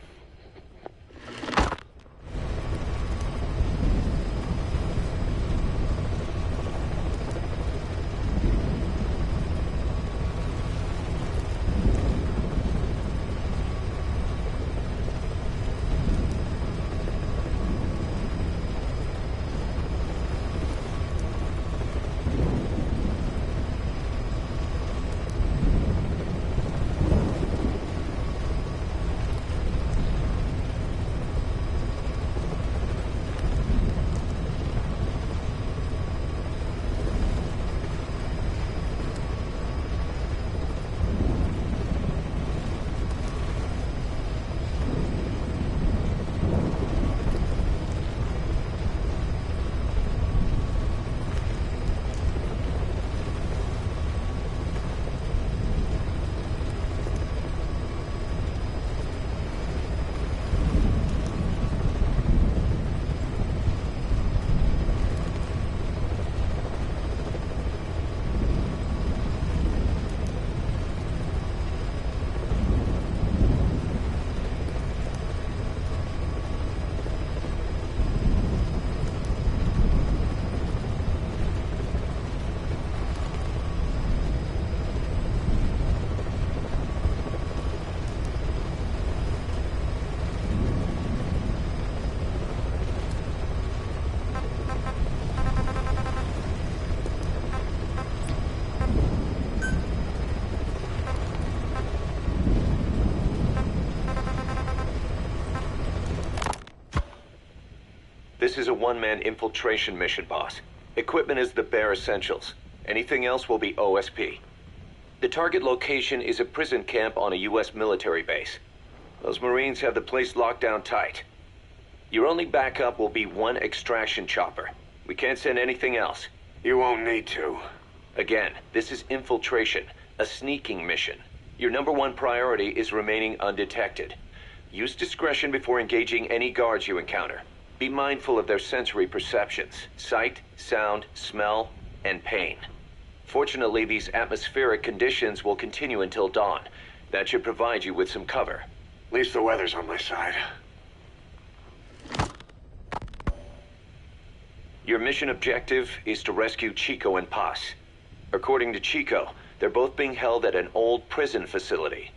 This is a one-man infiltration mission, boss. Equipment is the bare essentials. Anything else will be OSP. The target location is a prison camp on a U.S. military base. Those Marines have the place locked down tight. Your only backup will be one extraction chopper. We can't send anything else. You won't need to. Again, this is infiltration, a sneaking mission. Your #1 priority is remaining undetected. Use discretion before engaging any guards you encounter. Be mindful of their sensory perceptions: sight, sound, smell, and pain. Fortunately, these atmospheric conditions will continue until dawn. That should provide you with some cover. At least the weather's on my side. Your mission objective is to rescue Chico and Paz. According to Chico, they're both being held at an old prison facility.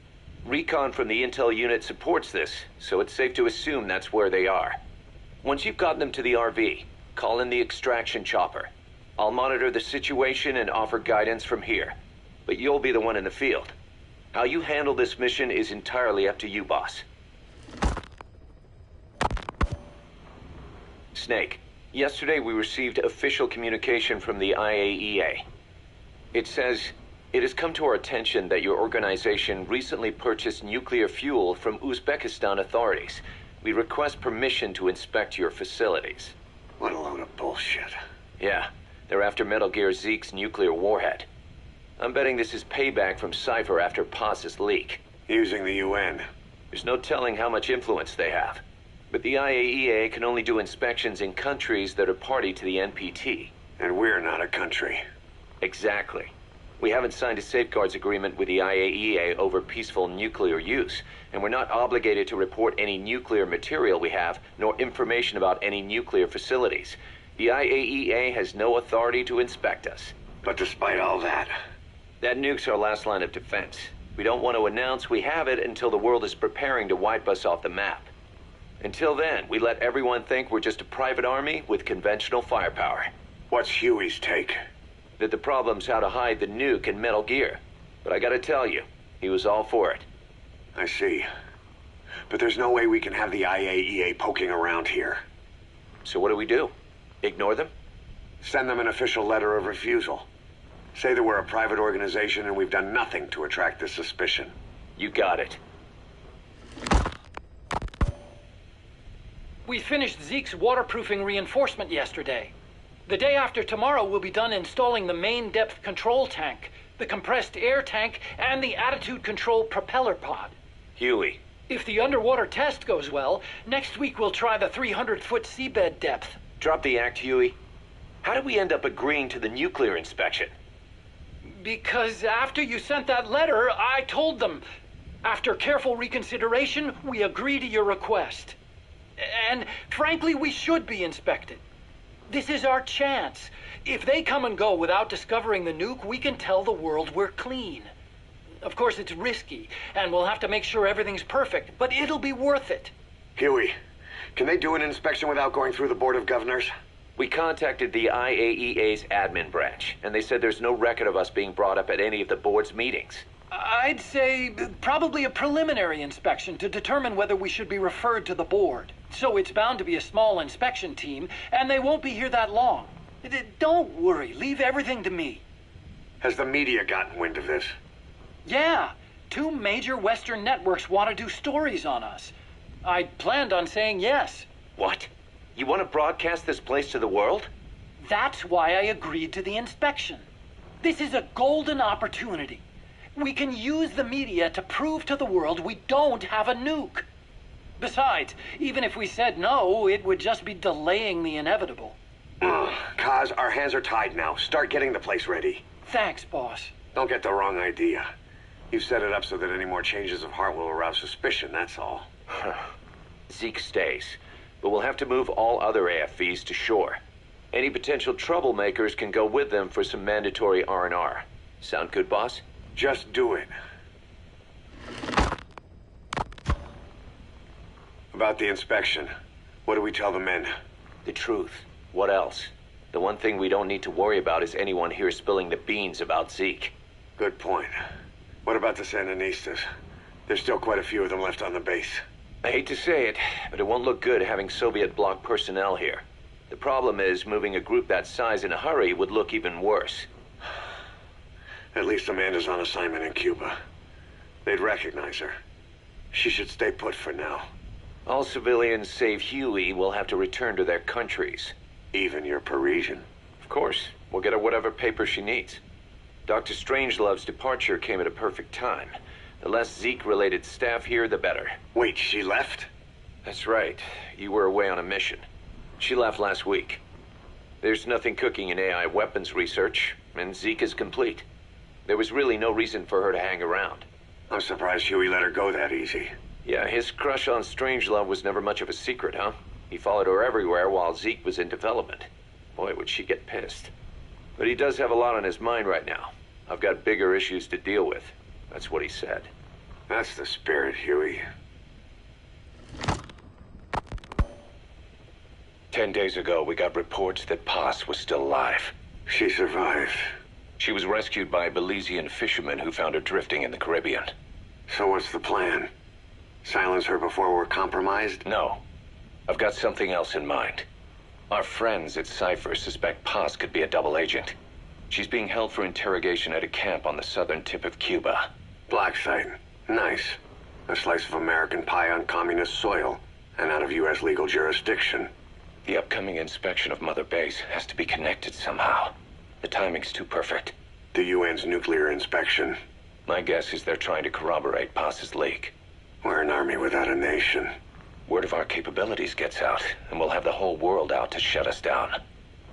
Recon from the intel unit supports this, so it's safe to assume that's where they are. Once you've gotten them to the RV, call in the extraction chopper. I'll monitor the situation and offer guidance from here, but you'll be the one in the field. How you handle this mission is entirely up to you, boss. Snake, yesterday we received official communication from the IAEA. It says, "It has come to our attention that your organization recently purchased nuclear fuel from Uzbekistan authorities. We request permission to inspect your facilities." What a load of bullshit. Yeah, they're after Metal Gear Zeke's nuclear warhead. I'm betting this is payback from Cypher after Paz's leak. Using the UN. There's no telling how much influence they have. But the IAEA can only do inspections in countries that are party to the NPT. And we're not a country. Exactly. We haven't signed a safeguards agreement with the IAEA over peaceful nuclear use, and we're not obligated to report any nuclear material we have, nor information about any nuclear facilities. The IAEA has no authority to inspect us. But despite all that... That nuke's our last line of defense. We don't want to announce we have it until the world is preparing to wipe us off the map. Until then, we let everyone think we're just a private army with conventional firepower. What's Huey's take? That the problem's how to hide the nuke in Metal Gear. But I gotta tell you, he was all for it. I see. But there's no way we can have the IAEA poking around here. So what do? Ignore them? Send them an official letter of refusal. Say that we're a private organization and we've done nothing to attract this suspicion. You got it. We finished Zeke's waterproofing reinforcement yesterday. The day after tomorrow, we'll be done installing the main depth control tank, the compressed air tank, and the attitude control propeller pod. Huey. If the underwater test goes well, next week we'll try the 300-foot seabed depth. Drop the act, Huey. How did we end up agreeing to the nuclear inspection? Because after you sent that letter, I told them. After careful reconsideration, we agree to your request. And frankly, we should be inspected. This is our chance. If they come and go without discovering the nuke, we can tell the world we're clean. Of course, it's risky, and we'll have to make sure everything's perfect, but it'll be worth it. Huey, can they do an inspection without going through the Board of Governors? We contacted the IAEA's admin branch, and they said there's no record of us being brought up at any of the board's meetings. I'd say probably a preliminary inspection to determine whether we should be referred to the board. So it's bound to be a small inspection team, and they won't be here that long. Don't worry, leave everything to me. Has the media gotten wind of this? Yeah, 2 major Western networks want to do stories on us. I planned on saying yes. What? You want to broadcast this place to the world? That's why I agreed to the inspection. This is a golden opportunity. We can use the media to prove to the world we don't have a nuke. Besides, even if we said no, it would just be delaying the inevitable. Kaz, our hands are tied now. Start getting the place ready. Thanks, boss. Don't get the wrong idea. You've set it up so that any more changes of heart will arouse suspicion, that's all. Zeke stays, but we'll have to move all other AFVs to shore. Any potential troublemakers can go with them for some mandatory R&R. Sound good, boss? Just do it. About the inspection, what do we tell the men? The truth. What else? The one thing we don't need to worry about is anyone here spilling the beans about Zeke. Good point. What about the Sandinistas? There's still quite a few of them left on the base. I hate to say it, but it won't look good having Soviet bloc personnel here. The problem is, moving a group that size in a hurry would look even worse. At least Amanda's on assignment in Cuba. They'd recognize her. She should stay put for now. All civilians save Huey will have to return to their countries. Even your Parisian. Of course, we'll get her whatever paper she needs. Dr. Strangelove's departure came at a perfect time. The less Zeke-related staff here, the better. Wait, she left? That's right. You were away on a mission. She left last week. There's nothing cooking in AI weapons research, and Zeke is complete. There was really no reason for her to hang around. I'm surprised Huey let her go that easy. Yeah, his crush on Strangelove was never much of a secret, huh? He followed her everywhere while Zeke was in development. Boy, would she get pissed. But he does have a lot on his mind right now. I've got bigger issues to deal with. That's what he said. That's the spirit, Huey. 10 days ago, we got reports that Paz was still alive. She survived. She was rescued by Belizean fishermen who found her drifting in the Caribbean. So what's the plan? Silence her before we're compromised? No. I've got something else in mind. Our friends at Cypher suspect Paz could be a double agent. She's being held for interrogation at a camp on the southern tip of Cuba. Black site. Nice. A slice of American pie on communist soil, and out of U.S. legal jurisdiction. The upcoming inspection of Mother Base has to be connected somehow. The timing's too perfect. The UN's nuclear inspection. My guess is they're trying to corroborate Paz's leak. We're an army without a nation. Word of our capabilities gets out, and we'll have the whole world out to shut us down.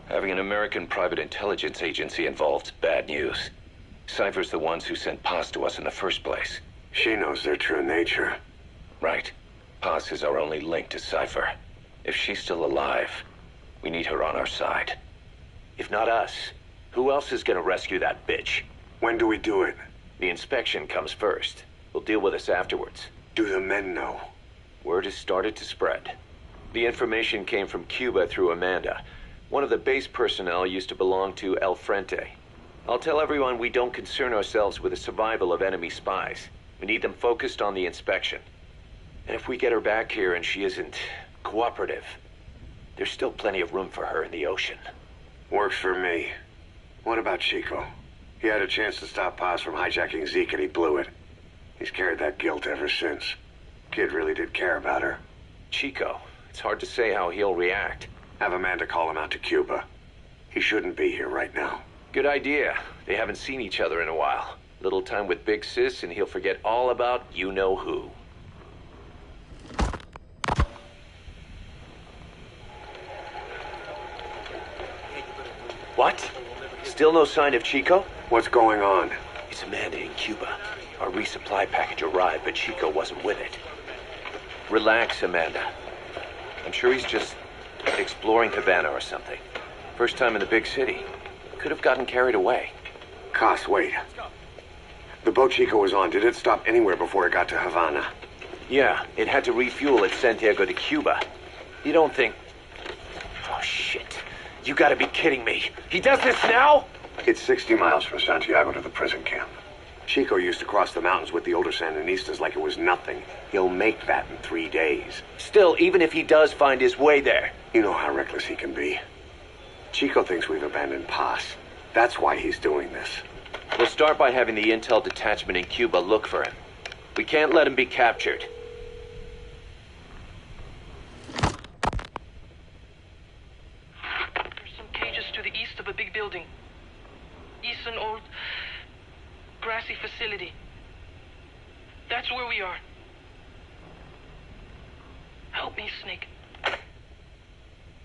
Having an American private intelligence agency involved's bad news. Cypher's the ones who sent Paz to us in the first place. She knows their true nature. Right. Paz is our only link to Cypher. If she's still alive, we need her on our side. If not us, who else is gonna rescue that bitch? When do we do it? The inspection comes first. We'll deal with this afterwards. Do the men know? Word has started to spread. The information came from Cuba through Amanda. One of the base personnel used to belong to El Frente. I'll tell everyone we don't concern ourselves with the survival of enemy spies. We need them focused on the inspection. And if we get her back here and she isn't cooperative, there's still plenty of room for her in the ocean. Works for me. What about Chico? He had a chance to stop Paz from hijacking Zeke and he blew it. He's carried that guilt ever since. Kid really did care about her. Chico, it's hard to say how he'll react. Have Amanda call him out to Cuba. He shouldn't be here right now. Good idea. They haven't seen each other in a while. Little time with Big Sis and he'll forget all about you-know-who. What? Still no sign of Chico? What's going on? It's Amanda in Cuba. Our resupply package arrived, but Chico wasn't with it. Relax, Amanda. I'm sure he's just exploring Havana or something. First time in the big city. Could have gotten carried away. Cos, wait. The boat Chico was on, did it stop anywhere before it got to Havana? Yeah, it had to refuel at Santiago de Cuba. You don't think... Oh, shit. You gotta be kidding me. He does this now? It's 60 miles from Santiago to the prison camp. Chico used to cross the mountains with the older Sandinistas like it was nothing. He'll make that in 3 days. Still, even if he does find his way there... You know how reckless he can be. Chico thinks we've abandoned Paz. That's why he's doing this. We'll start by having the intel detachment in Cuba look for him. We can't let him be captured. There's some cages to the east of a big building. East an old grassy facility. That's where we are. Help me, Snake.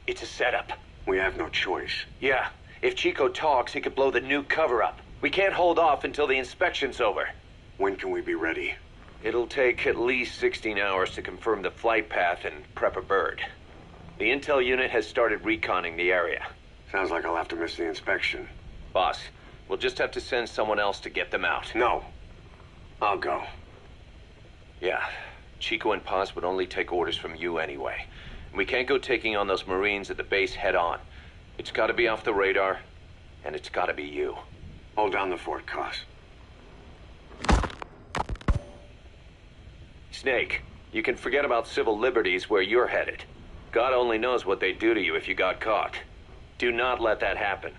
It's a setup. We have no choice. Yeah, if Chico talks, he could blow the new cover up. We can't hold off until the inspection's over. When can we be ready? It'll take at least 16 hours to confirm the flight path and prep a bird. The intel unit has started reconning the area. Sounds like I'll have to miss the inspection. Boss, we'll just have to send someone else to get them out. No. I'll go. Yeah, Chico and Paz would only take orders from you anyway. We can't go taking on those Marines at the base head on. It's gotta be off the radar, and it's gotta be you. Hold down the fort, Cos. Snake, you can forget about civil liberties where you're headed. God only knows what they'd do to you if you got caught. Do not let that happen.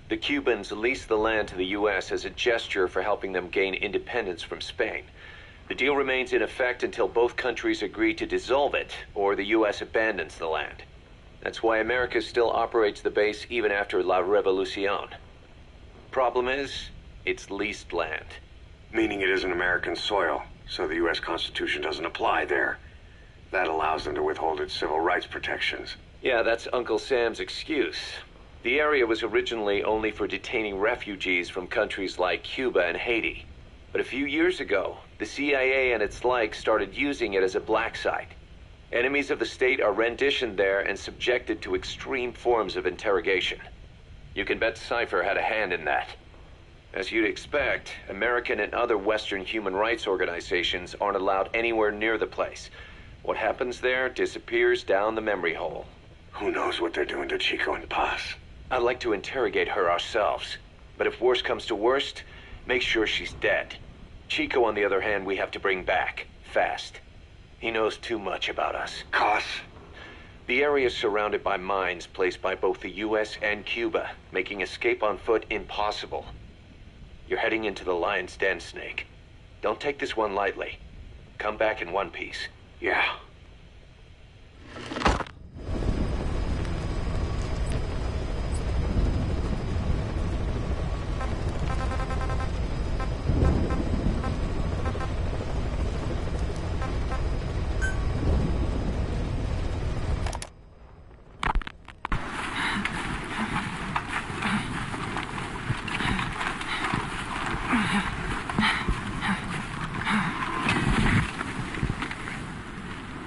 The Cubans leased the land to the U.S. as a gesture for helping them gain independence from Spain. The deal remains in effect until both countries agree to dissolve it, or the U.S. abandons the land. That's why America still operates the base even after La Revolucion. Problem is, it's leased land. Meaning it isn't American soil, so the U.S. Constitution doesn't apply there. That allows them to withhold its civil rights protections. Yeah, that's Uncle Sam's excuse. The area was originally only for detaining refugees from countries like Cuba and Haiti. But a few years ago, the CIA and its like started using it as a black site. Enemies of the state are renditioned there and subjected to extreme forms of interrogation. You can bet Cypher had a hand in that. As you'd expect, American and other Western human rights organizations aren't allowed anywhere near the place. What happens there disappears down the memory hole. Who knows what they're doing to Chico and Paz? I'd like to interrogate her ourselves. But if worst comes to worst, make sure she's dead. Chico, on the other hand, we have to bring back. Fast. He knows too much about us. Cos? The area is surrounded by mines placed by both the U.S. and Cuba, making escape on foot impossible. You're heading into the Lion's Den, Snake. Don't take this one lightly. Come back in one piece. Yeah.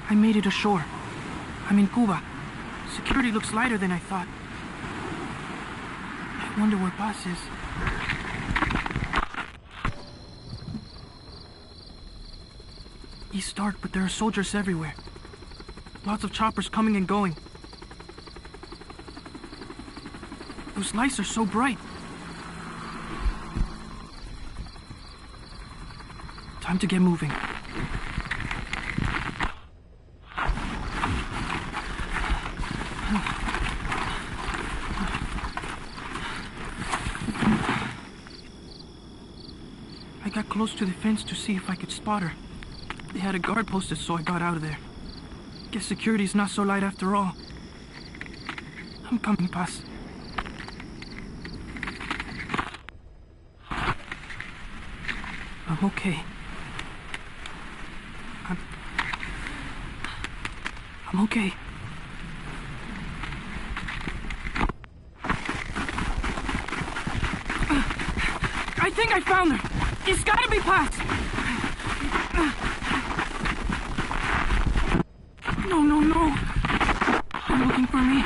I made it ashore. I'm in Cuba. Security looks lighter than I thought. I wonder where Paz is. East dark, but there are soldiers everywhere. Lots of choppers coming and going. Those lights are so bright. Time to get moving. I got close to the fence to see if I could spot her. They had a guard posted, so I got out of there. Guess security's not so light after all. I'm coming, Paz. I'm okay. I'm okay. I think I found her. It's gotta be Paz. No, no, no. They're looking for me.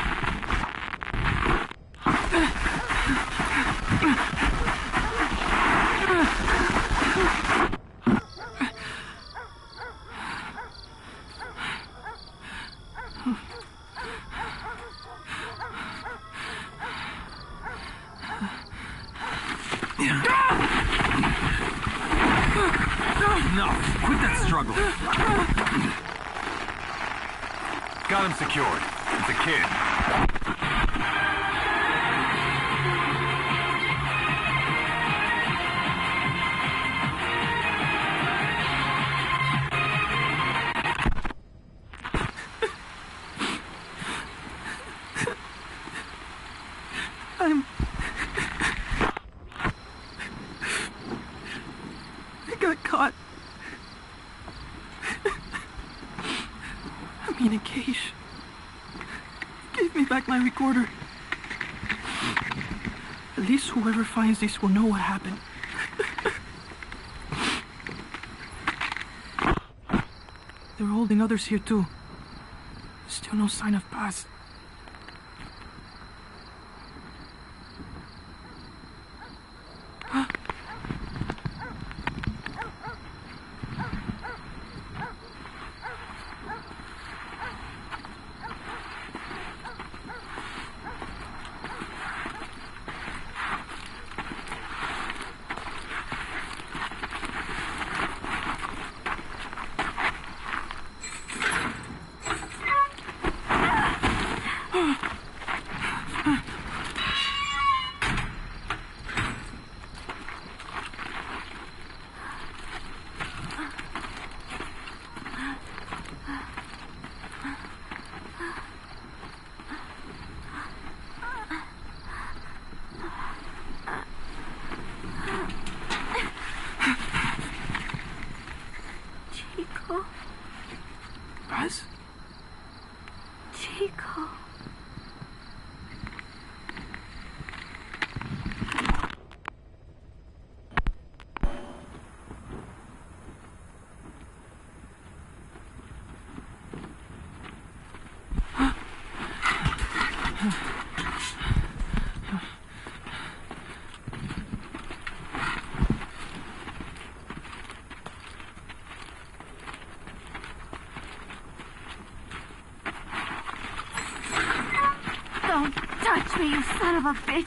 Enough! Quit that struggle! Got him secured. It's a kid. I got caught. I'm in a cage. Give me back my recorder. At least whoever finds this will know what happened. They're holding others here too. Still no sign of Paz. me, you son of a bitch!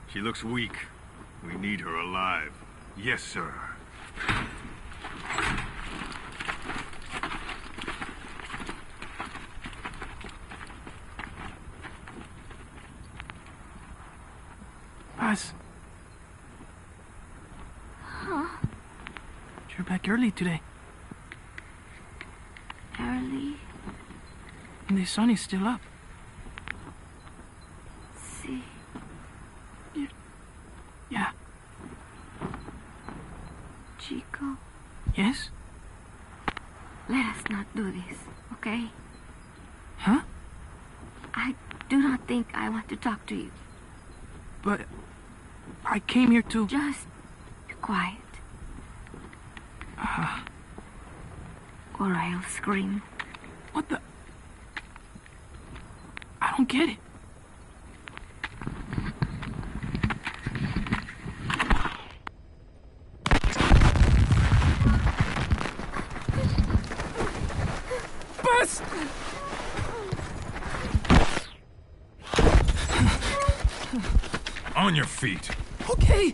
She looks weak. We need her alive. Yes, sir. Paz. Huh? You're back early today. Early? And the sun is still up. See. Yeah. Chico, Yes? let us not do this, okay? Huh? I do not think I want to talk to you. But I came here to... Just be quiet, Uh, or I'll scream. what the... I don't get it. Bus! On your feet. Okay.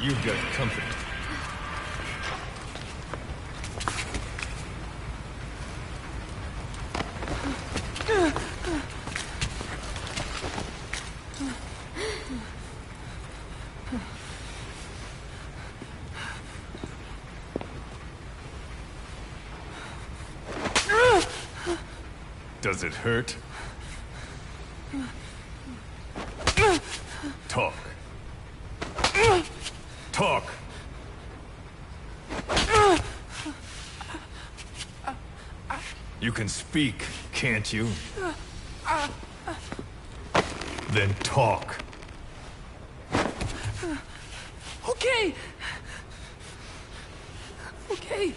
You've got company. Does it hurt? Talk. Talk. You can speak, can't you? Then talk. Okay. Okay.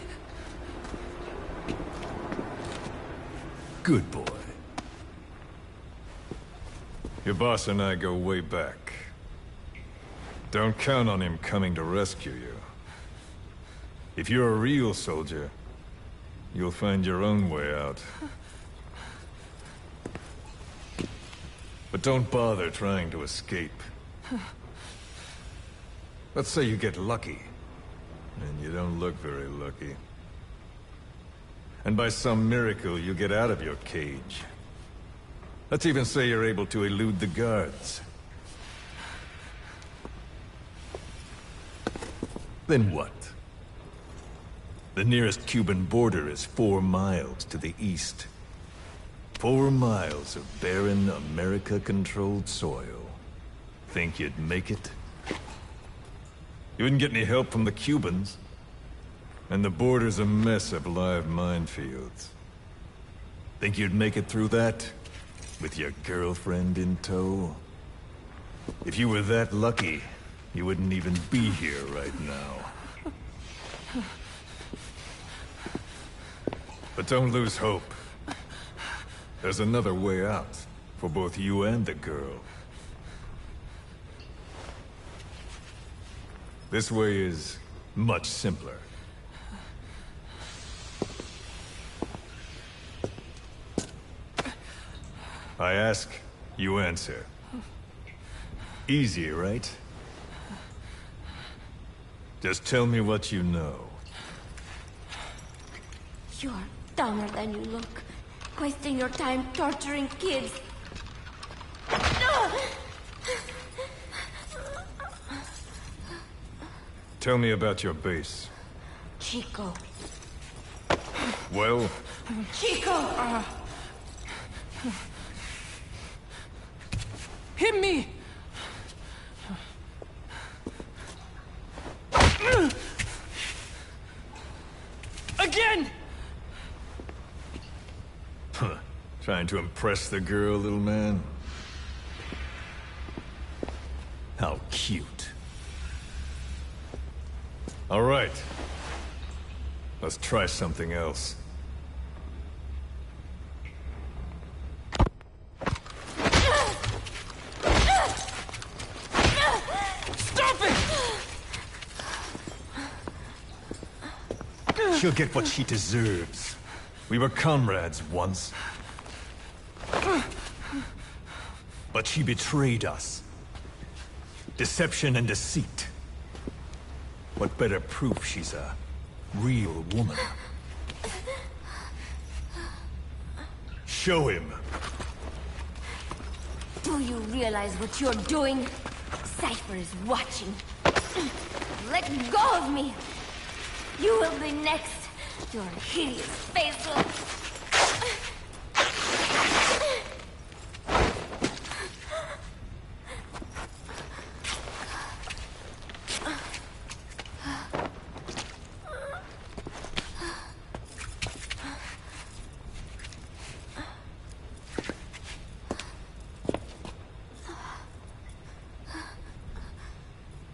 Good boy. Your boss and I go way back. Don't count on him coming to rescue you. If you're a real soldier, you'll find your own way out. But don't bother trying to escape. Let's say you get lucky, and you don't look very lucky. And by some miracle, you get out of your cage. Let's even say you're able to elude the guards. Then what? The nearest Cuban border is 4 miles to the east. 4 miles of barren, America-controlled soil. Think you'd make it? You wouldn't get any help from the Cubans. And the border's a mess of live minefields. Think you'd make it through that? With your girlfriend in tow? If you were that lucky, you wouldn't even be here right now. But don't lose hope. There's another way out, for both you and the girl. This way is much simpler. I ask, you answer. Easy, right? Just tell me what you know. You're dumber than you look. Wasting your time torturing kids. Tell me about your base. Chico. Well? Chico! Hit me! Again! Huh. Trying to impress the girl, little man? How cute. All right. Let's try something else. She'll get what she deserves. We were comrades once. But she betrayed us. Deception and deceit. What better proof she's a real woman? Show him. Do you realize what you're doing? Cypher is watching. Let go of me! You will be next. Your hideous face will...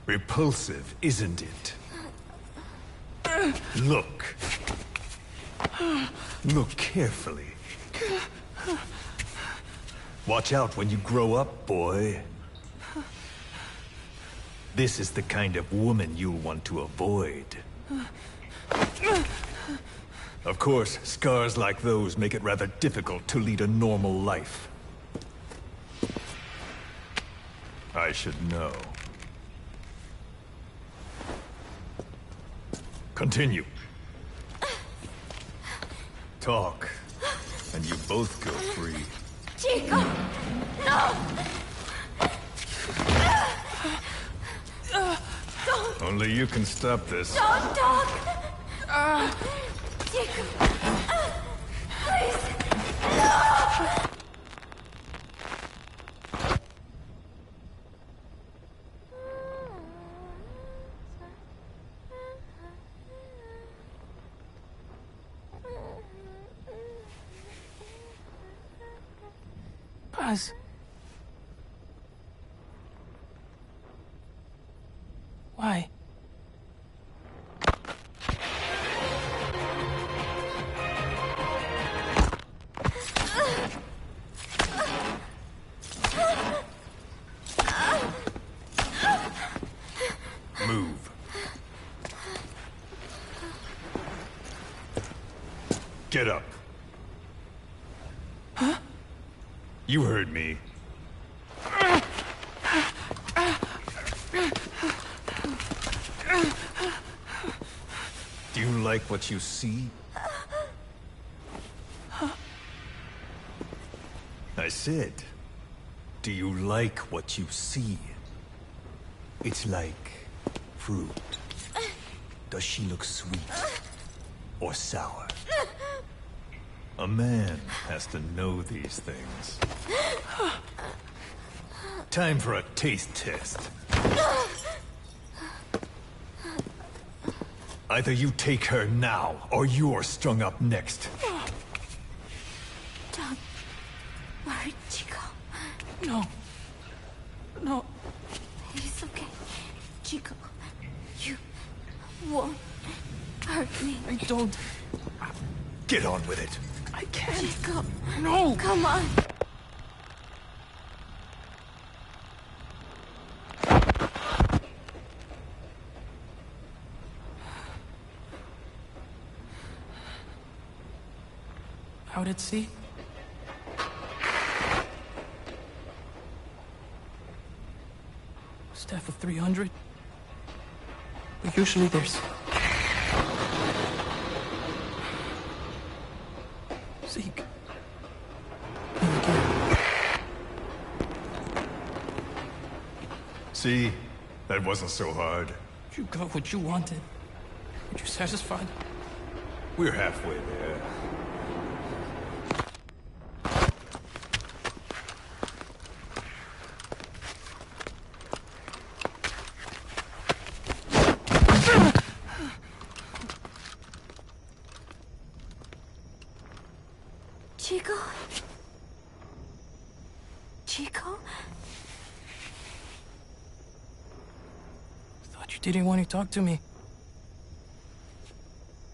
Repulsive, isn't it? Look. Look carefully. Watch out when you grow up, boy. This is the kind of woman you'll want to avoid. Of course, scars like those make it rather difficult to lead a normal life. I should know. Continue. Talk, and you both go free. Chico! No! Only you can stop this. Don't talk! Chico! Please! No! Paz. Why? Get up. Huh? You heard me. Do you like what you see? I said, do you like what you see? It's like fruit. Does she look sweet or sour? A man has to know these things. Time for a taste test. Either you take her now, or you're strung up next. Don't worry, Chico. No. No. It's okay. Chico, you won't hurt me. I don't. Get on with it. I can't. Chico, No. come on. Out at sea? Staff of 300? But usually there's... Zeke. And again. See? That wasn't so hard. You got what you wanted. Are you satisfied? We're halfway there. Chico? Chico? Thought you didn't want to talk to me.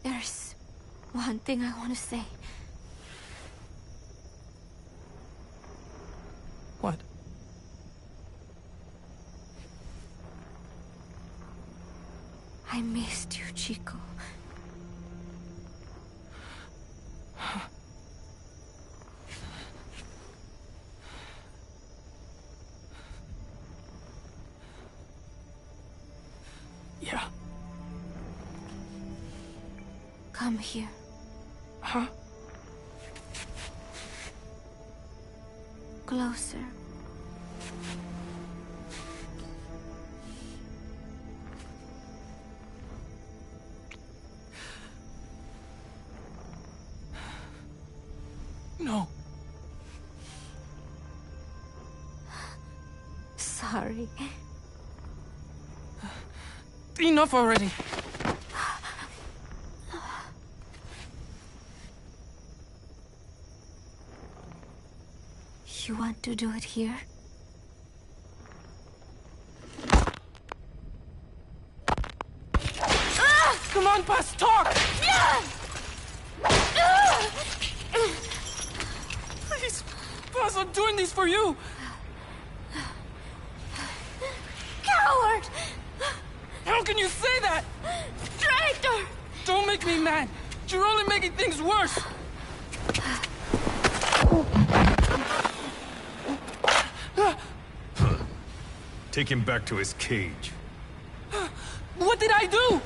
There's one thing I want to say. What? I missed you, Chico. Yeah. Come here. Huh? Closer. No. Sorry. Enough already. You want to do it here? Come on, Buzz, talk! Please, Buzz, I'm doing this for you. Coward! How can you say that? Traitor! Don't make me mad. You're only making things worse. Take him back to his cage. What did I do?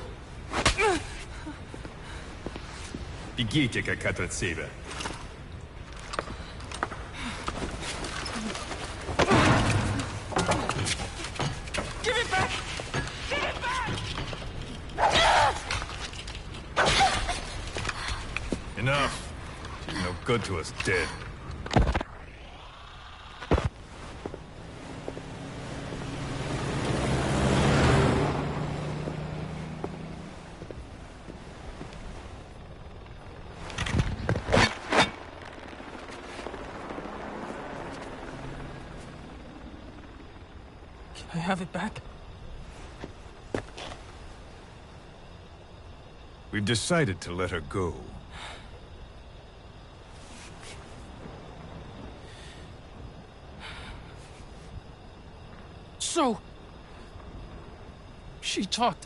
Бегите, как от себя. Give it back! Give it back! Enough. She's no good to us dead. Can I have it back? We've decided to let her go. So... She told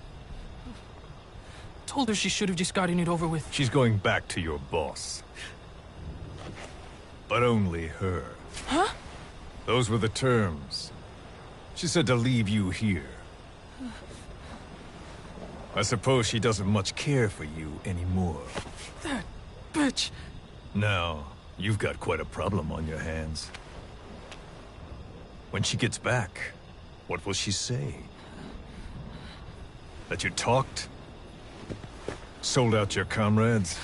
told her she should have just gotten it over with. She's going back to your boss. But only her. Huh? Those were the terms. She said to leave you here. I suppose she doesn't much care for you anymore. That bitch. Now, you've got quite a problem on your hands. When she gets back, what will she say? That you talked? Sold out your comrades?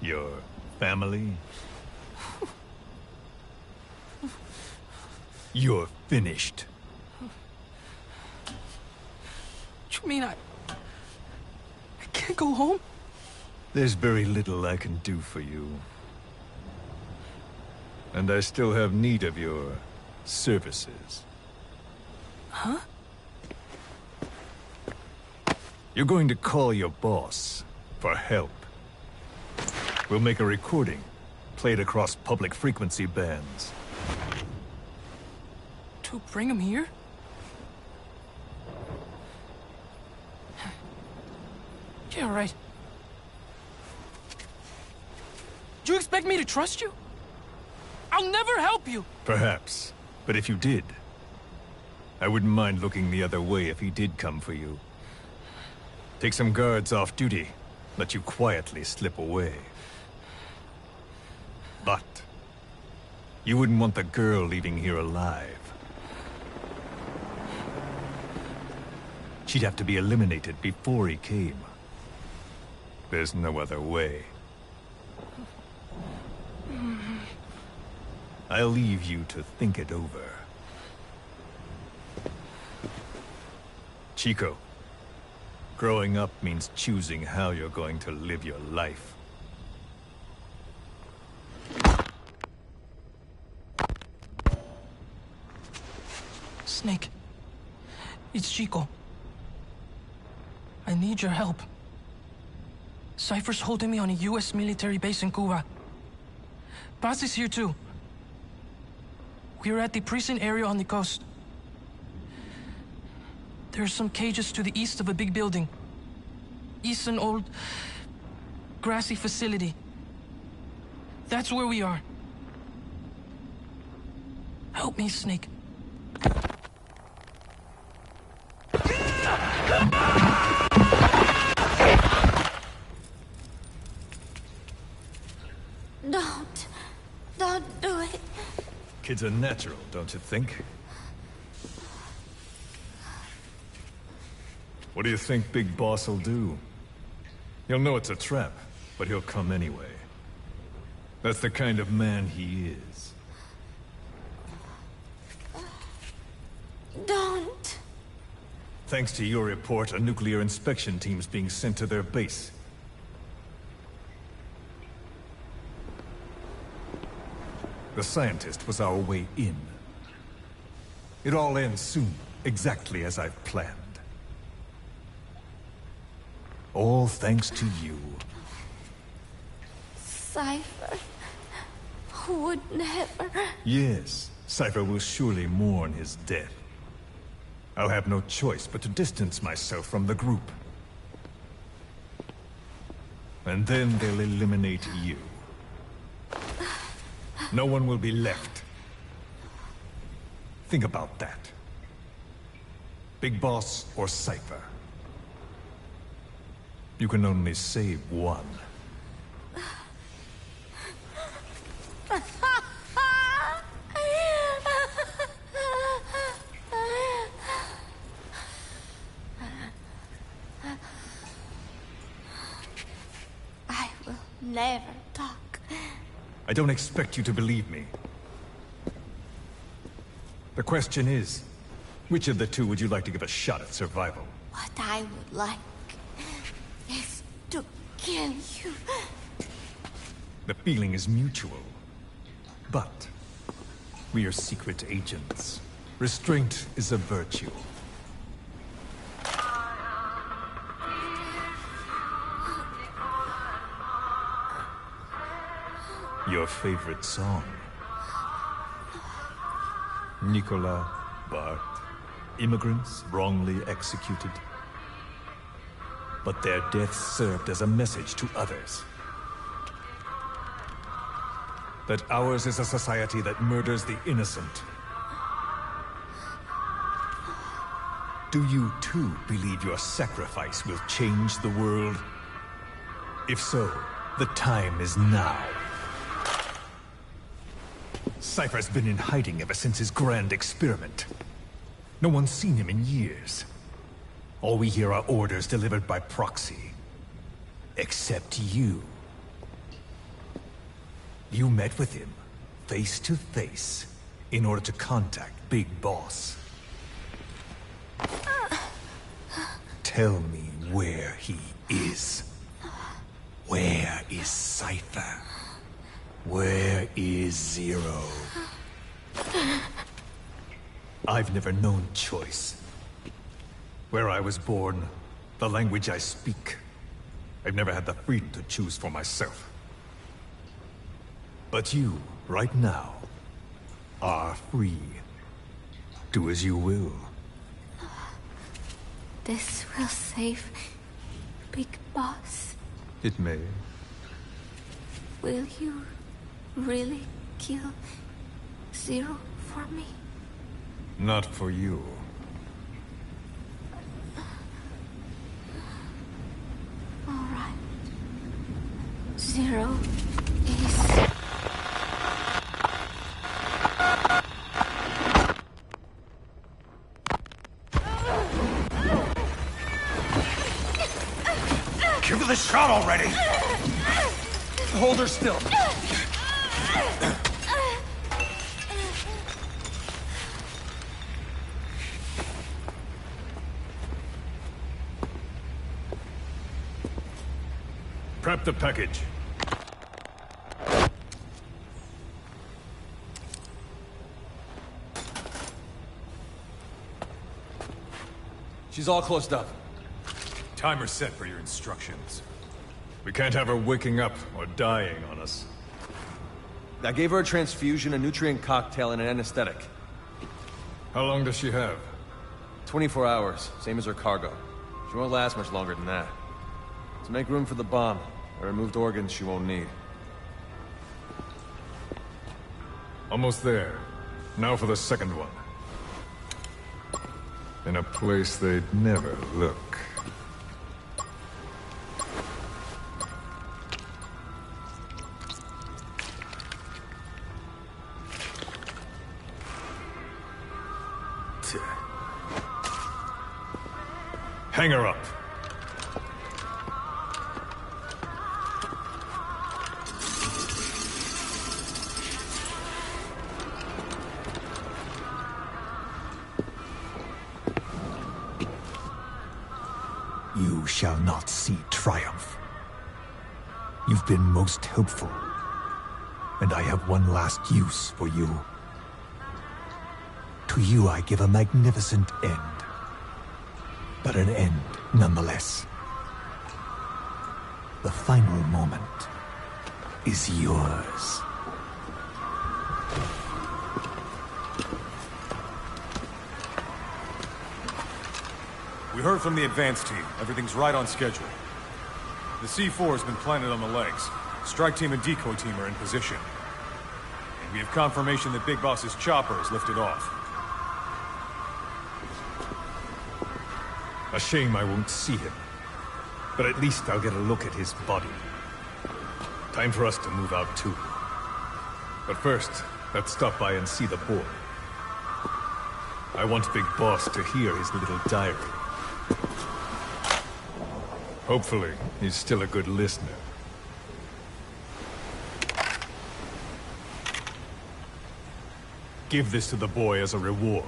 Your family? You're finished. You mean I can't go home? There's very little I can do for you. And I still have need of your services. Huh? You're going to call your boss for help. We'll make a recording, play it across public frequency bands. To bring him here? Yeah, right. Do you expect me to trust you? I'll never help you! Perhaps. But if you did, I wouldn't mind looking the other way if he did come for you. Take some guards off duty, let you quietly slip away. But you wouldn't want the girl leaving here alive. She'd have to be eliminated before he came. There's no other way. I'll leave you to think it over. Chico, growing up means choosing how you're going to live your life. Snake, it's Chico. I need your help. Cypher's holding me on a US military base in Cuba. Paz is here too. We're at the prison area on the coast. There are some cages to the east of a big building. East an old, grassy facility. That's where we are. Help me, Snake. Don't do it. Kids are natural, don't you think? What do you think Big Boss will do? He'll know it's a trap, but he'll come anyway. That's the kind of man he is. Don't. Thanks to your report, a nuclear inspection team's being sent to their base. The scientist was our way in. It all ends soon, exactly as I've planned. All thanks to you. Cypher would never... Yes, Cypher will surely mourn his death. I'll have no choice but to distance myself from the group. And then they'll eliminate you. No one will be left. Think about that. Big Boss or Cypher. You can only save one. I will never talk. I don't expect you to believe me. The question is, which of the two would you like to give a shot at survival? What I would like is to kill you. The feeling is mutual. But we are secret agents. Restraint is a virtue. Your favorite song? Nicolas, Bart, immigrants wrongly executed. but their deaths served as a message to others. That ours is a society that murders the innocent. Do you too believe your sacrifice will change the world? If so, the time is now. Cypher's been in hiding ever since his grand experiment. No one's seen him in years. All we hear are orders delivered by proxy. Except you. You met with him, face to face, in order to contact Big Boss. Tell me where he is. Where is Cypher? Where is Zero? I've never known choice. Where I was born, the language I speak, I've never had the freedom to choose for myself. But you, right now, are free. Do as you will. This will save Big Boss. It may. Will you really kill Zero for me? Not for you. All right. Zero is... Give her the shot already! Hold her still. Prep the package. She's all closed up. Timer set for your instructions. We can't have her waking up or dying on us. I gave her a transfusion, a nutrient cocktail, and an anesthetic. How long does she have? 24 hours, same as her cargo. She won't last much longer than that. To make room for the bomb, I removed organs she won't need. Almost there. Now for the second one. In a place they'd never look. Hang her up. You shall not see triumph. You've been most helpful, and I have one last use for you. To you I give a magnificent end. But an end, nonetheless. The final moment is yours. We heard from the advance team. Everything's right on schedule. The C4 has been planted on the legs. Strike team and decoy team are in position. And we have confirmation that Big Boss's chopper is lifted off. A shame I won't see him. But at least I'll get a look at his body. Time for us to move out too. But first, let's stop by and see the boy. I want Big Boss to hear his little diary. Hopefully, he's still a good listener. Give this to the boy as a reward.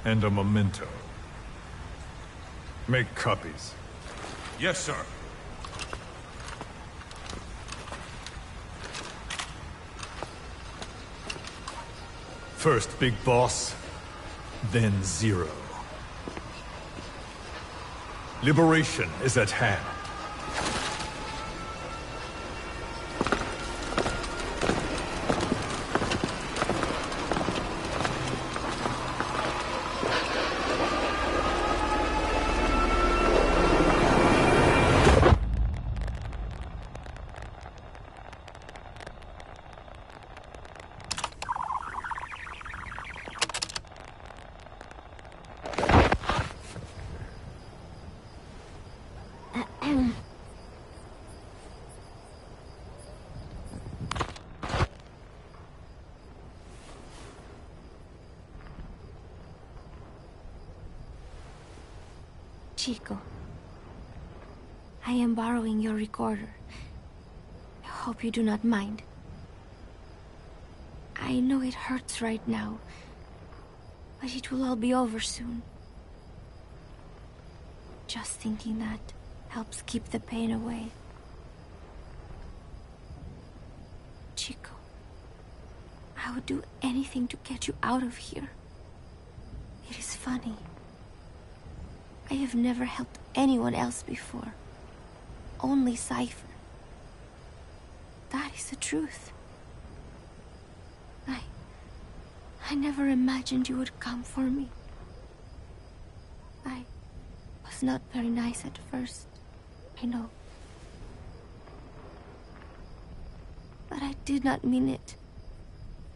And a memento. Make copies. Yes, sir. First Big Boss, then Zero. Liberation is at hand. Chico, I am borrowing your recorder. I hope you do not mind. I know it hurts right now, but it will all be over soon. Just thinking that helps keep the pain away. Chico, I would do anything to get you out of here. It is funny. I have never helped anyone else before. Only Cypher. That is the truth. I never imagined you would come for me. I was not very nice at first, I know. But I did not mean it.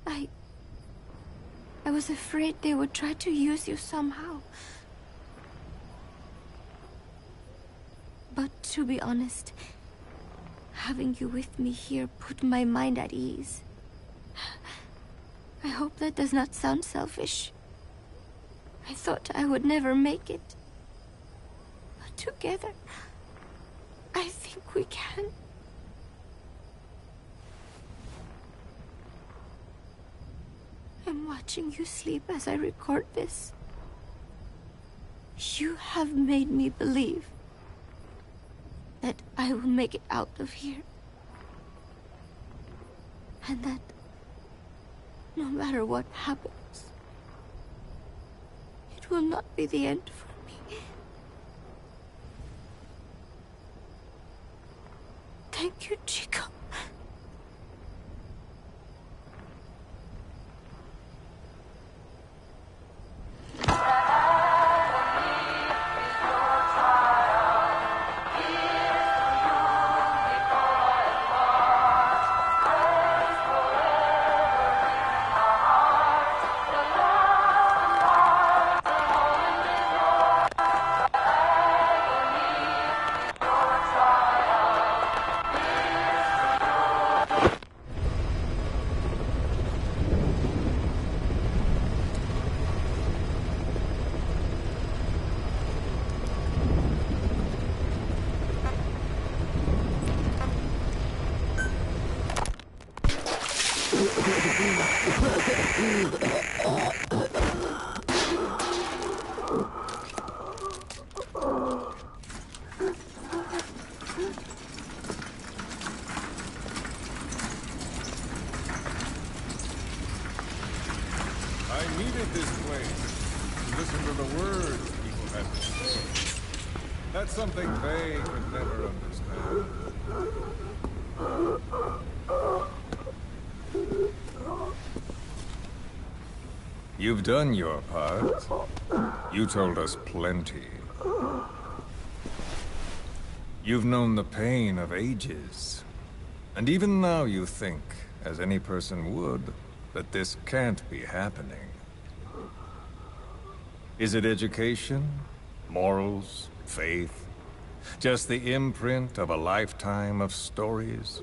I was afraid they would try to use you somehow. But to be honest, having you with me here put my mind at ease. I hope that does not sound selfish. I thought I would never make it. But together, I think we can. I'm watching you sleep as I record this. You have made me believe that I will make it out of here. And that no matter what happens, it will not be the end for me. Thank you, Chico. I needed this place to listen to the words people had to say. That's something they could never understand. You've done your part. You told us plenty. You've known the pain of ages. And even now you think, as any person would, that this can't be happening. Is it education? Morals? Faith? Just the imprint of a lifetime of stories?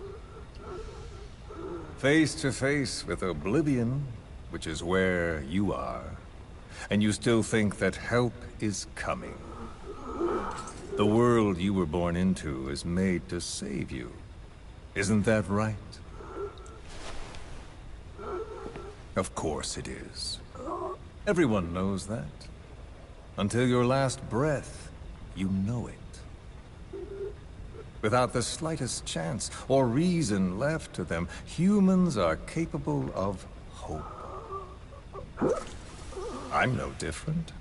Face to face with oblivion, which is where you are, and you still think that help is coming. The world you were born into is made to save you. Isn't that right? Of course it is. Everyone knows that. Until your last breath, you know it. Without the slightest chance or reason left to them, humans are capable of hope. I'm no different.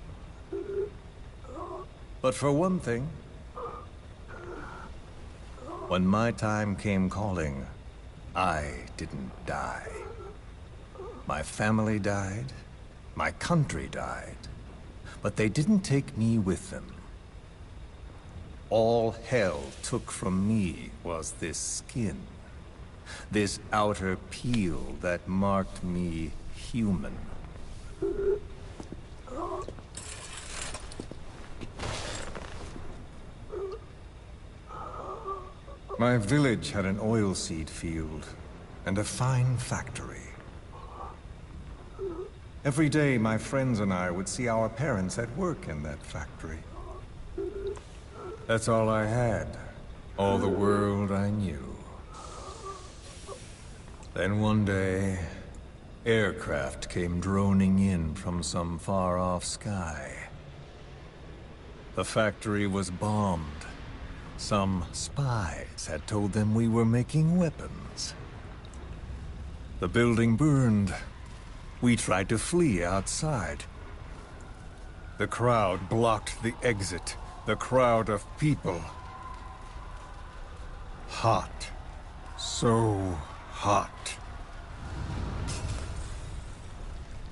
But for one thing, when my time came calling, I didn't die. My family died, my country died, but they didn't take me with them. All hell took from me was this skin, this outer peel that marked me human. My village had an oilseed field and a fine factory. Every day, my friends and I would see our parents at work in that factory. That's all I had. All the world I knew. Then one day, aircraft came droning in from some far-off sky. The factory was bombed. Some spies had told them we were making weapons. The building burned. We tried to flee outside. The crowd blocked the exit. The crowd of people. Hot. So hot.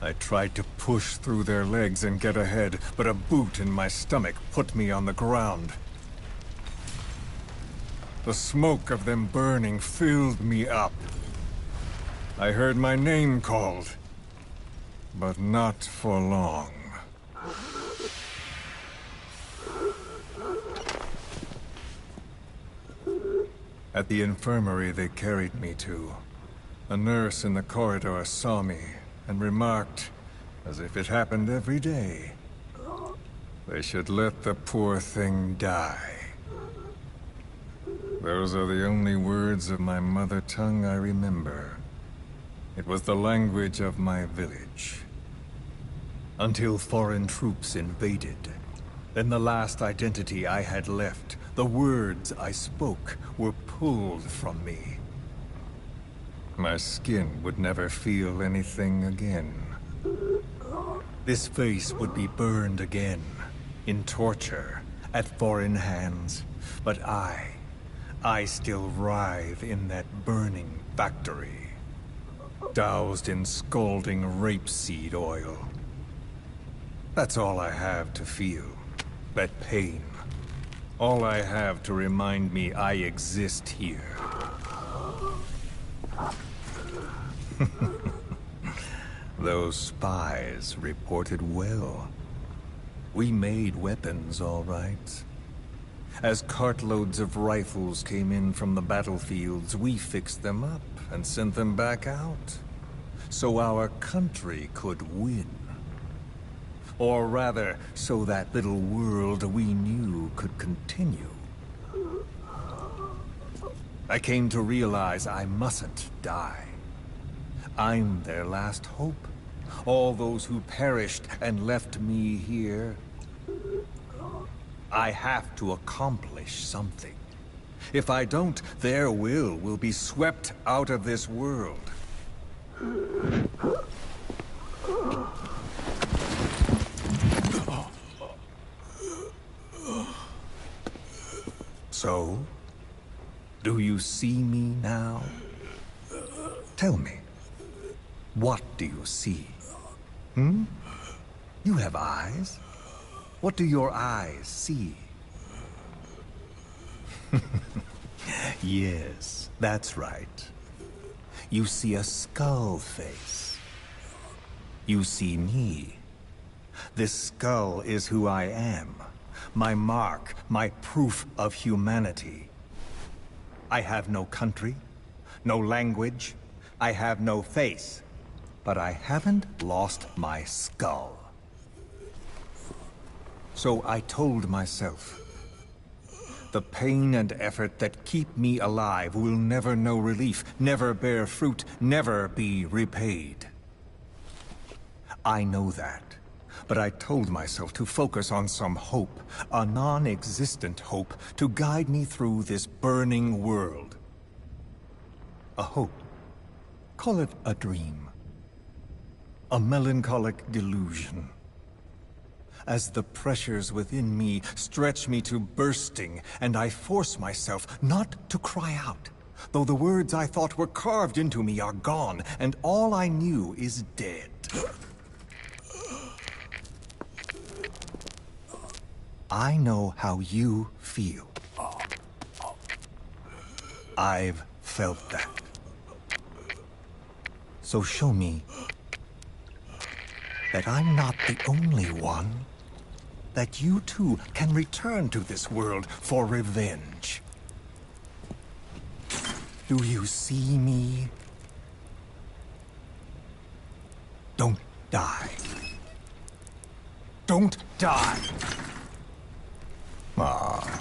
I tried to push through their legs and get ahead, but a boot in my stomach put me on the ground. The smoke of them burning filled me up. I heard my name called, but not for long. At the infirmary they carried me to, a nurse in the corridor saw me and remarked, as if it happened every day, they should let the poor thing die. Those are the only words of my mother tongue I remember. It was the language of my village. Until foreign troops invaded. Then the last identity I had left, the words I spoke, were pulled from me. My skin would never feel anything again. This face would be burned again, in torture, at foreign hands. But I still writhe in that burning factory, doused in scalding rapeseed oil. That's all I have to feel, that pain. All I have to remind me I exist here. Those spies reported well. We made weapons, all right. As cartloads of rifles came in from the battlefields, we fixed them up and sent them back out. So our country could win. Or rather, so that little world we knew could continue. I came to realize I mustn't die. I'm their last hope. All those who perished and left me here. I have to accomplish something. If I don't, their will be swept out of this world. So, do you see me now? Tell me, what do you see? You have eyes? What do your eyes see? Yes, that's right. You see a skull face. You see me. This skull is who I am. My mark, my proof of humanity. I have no country, no language, I have no face. But I haven't lost my skull. So I told myself, the pain and effort that keep me alive will never know relief, never bear fruit, never be repaid. I know that. But I told myself to focus on some hope, a non-existent hope, to guide me through this burning world. A hope. Call it a dream. A melancholic delusion. As the pressures within me stretch me to bursting, and I force myself not to cry out, though the words I thought were carved into me are gone, and all I knew is dead. I know how you feel. I've felt that. So show me that I'm not the only one. That you too can return to this world for revenge. Do you see me? Don't die. Don't die! Ah.